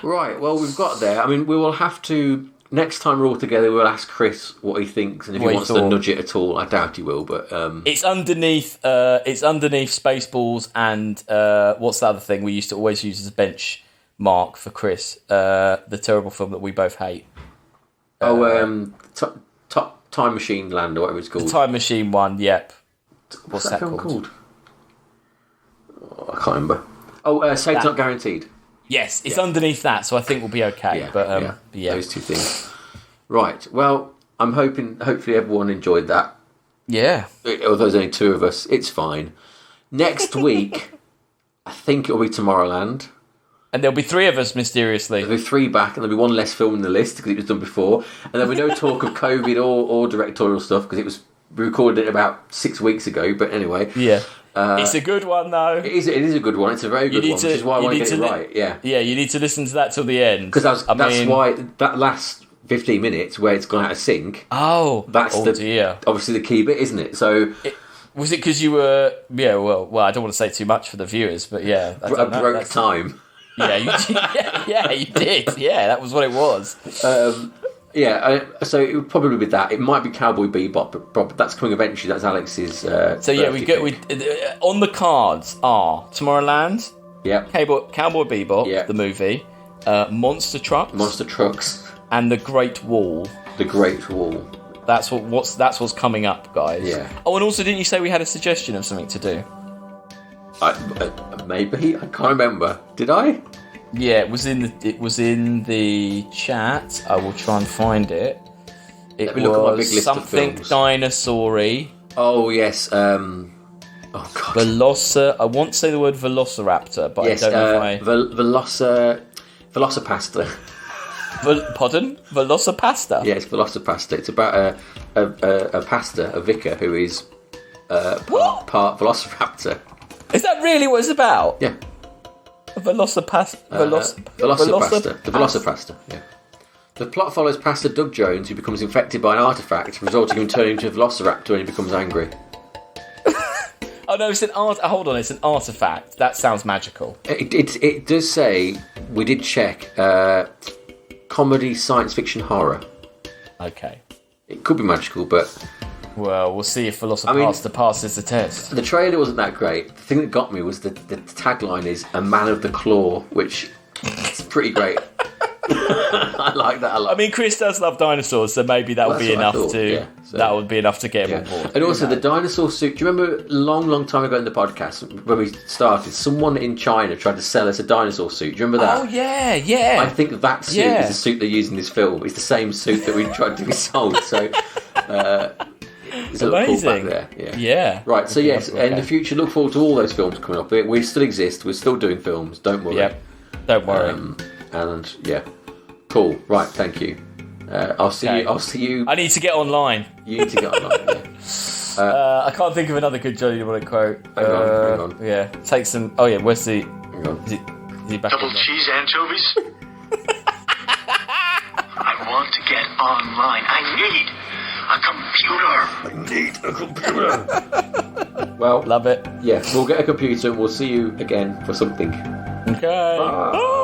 right, well, we've got there. I mean, we will have to next time we're all together. We'll ask Chris what he thinks and if What he he wants to thought. nudge it at all. I doubt he will, but It's underneath. It's underneath Spaceballs and what's the other thing we used to always use as a benchmark for Chris? The terrible film that we both hate. Top Time Machine Land or whatever it's called. Time Machine one. Yep. What's that film called? Oh, I can't remember. Oh, Save's Not Guaranteed. Yes, it's underneath that, so I think we'll be okay. Yeah, but yeah. Those two things. Right. Well, I'm hopefully everyone enjoyed that. Yeah. Although there's only two of us, it's fine. Next week, I think it'll be Tomorrowland. And there'll be three of us mysteriously. There'll be three back, and there'll be one less film in the list because it was done before. And there'll be no talk of COVID or directorial stuff because we recorded it about 6 weeks ago. But anyway, Yeah. It's a good one though. it is a good one. It's a very good one, which is why I want to get it right. Yeah, Yeah, you need to listen to that till the end. because that's why that last 15 minutes where it's gone out of sync. Oh, That's dear. obviously the key bit, isn't it? So Was it because you were? Yeah. Well, I don't want to say too much for the viewers, but yeah, I I don't know. broke That's- time. Yeah, you did. Yeah, that was what it was. So it would probably be that. It might be Cowboy Bebop, but that's coming eventually. That's Alex's. So yeah, we on the cards are Tomorrowland, Yep. Cowboy Bebop, Yeah. the movie, Monster Trucks, Monster Trucks, and The Great Wall. The Great Wall. That's what's coming up, guys. Yeah. Oh, and also, didn't you say we had a suggestion of something to do? Maybe I can't remember. Did I? Yeah, it was in the chat. I will try and find it. It Let me look at my big was list of something films. dinosaur-y. Oh yes. Oh god. I want to say the word Velociraptor, but Yes. I don't know if Velocipasta. Pardon? Velocipasta? Yes, Velocipasta. It's about a pastor, a vicar, who is part Velociraptor. Is that really what it's about? Yeah. Velocipasta. Velocipasta. The Velocipasta, yeah. The plot follows Pastor Doug Jones, who becomes infected by an artifact, resulting in him turning into a Velociraptor when he becomes angry. Oh no, it's an art. Hold on, it's an artifact. That sounds magical. It does say, we did check, comedy, science fiction, horror. Okay. It could be magical, but Well, we'll see if Velocipasta passes the test. the trailer wasn't that great. The thing that got me was the tagline is "A Man of the Claw," which is pretty great. I like that a lot. I mean, Chris does love dinosaurs, so maybe that would That's be what I enough thought, to yeah, so- that would be enough to get him Yeah. on board. And also the dinosaur suit. Do you remember a long time ago in the podcast when we started, someone in China tried to sell us a dinosaur suit? Do you remember that? Oh yeah. I think that suit Yeah. is the suit they use in this film. It's the same suit that we tried to be sold. So it's a little Amazing. callback there. Yeah. Right. So Okay, yes, in the future, look forward to all those films coming up. We still exist. We're still doing films. Don't worry. Yep. Don't worry. And yeah, cool. Right. Thank you. I'll see Okay. you. I'll see you. I need to get online. You need to get online. Yeah. I can't think of another good Johnny Mnemonic quote. Hang on. Yeah, take some. Oh yeah, where's the? Hang on. Is he back? Double in cheese anchovies? I want to get online. I need a computer. Well, Love it. yeah, we'll get a computer and we'll see you again for something. Okay. Bye.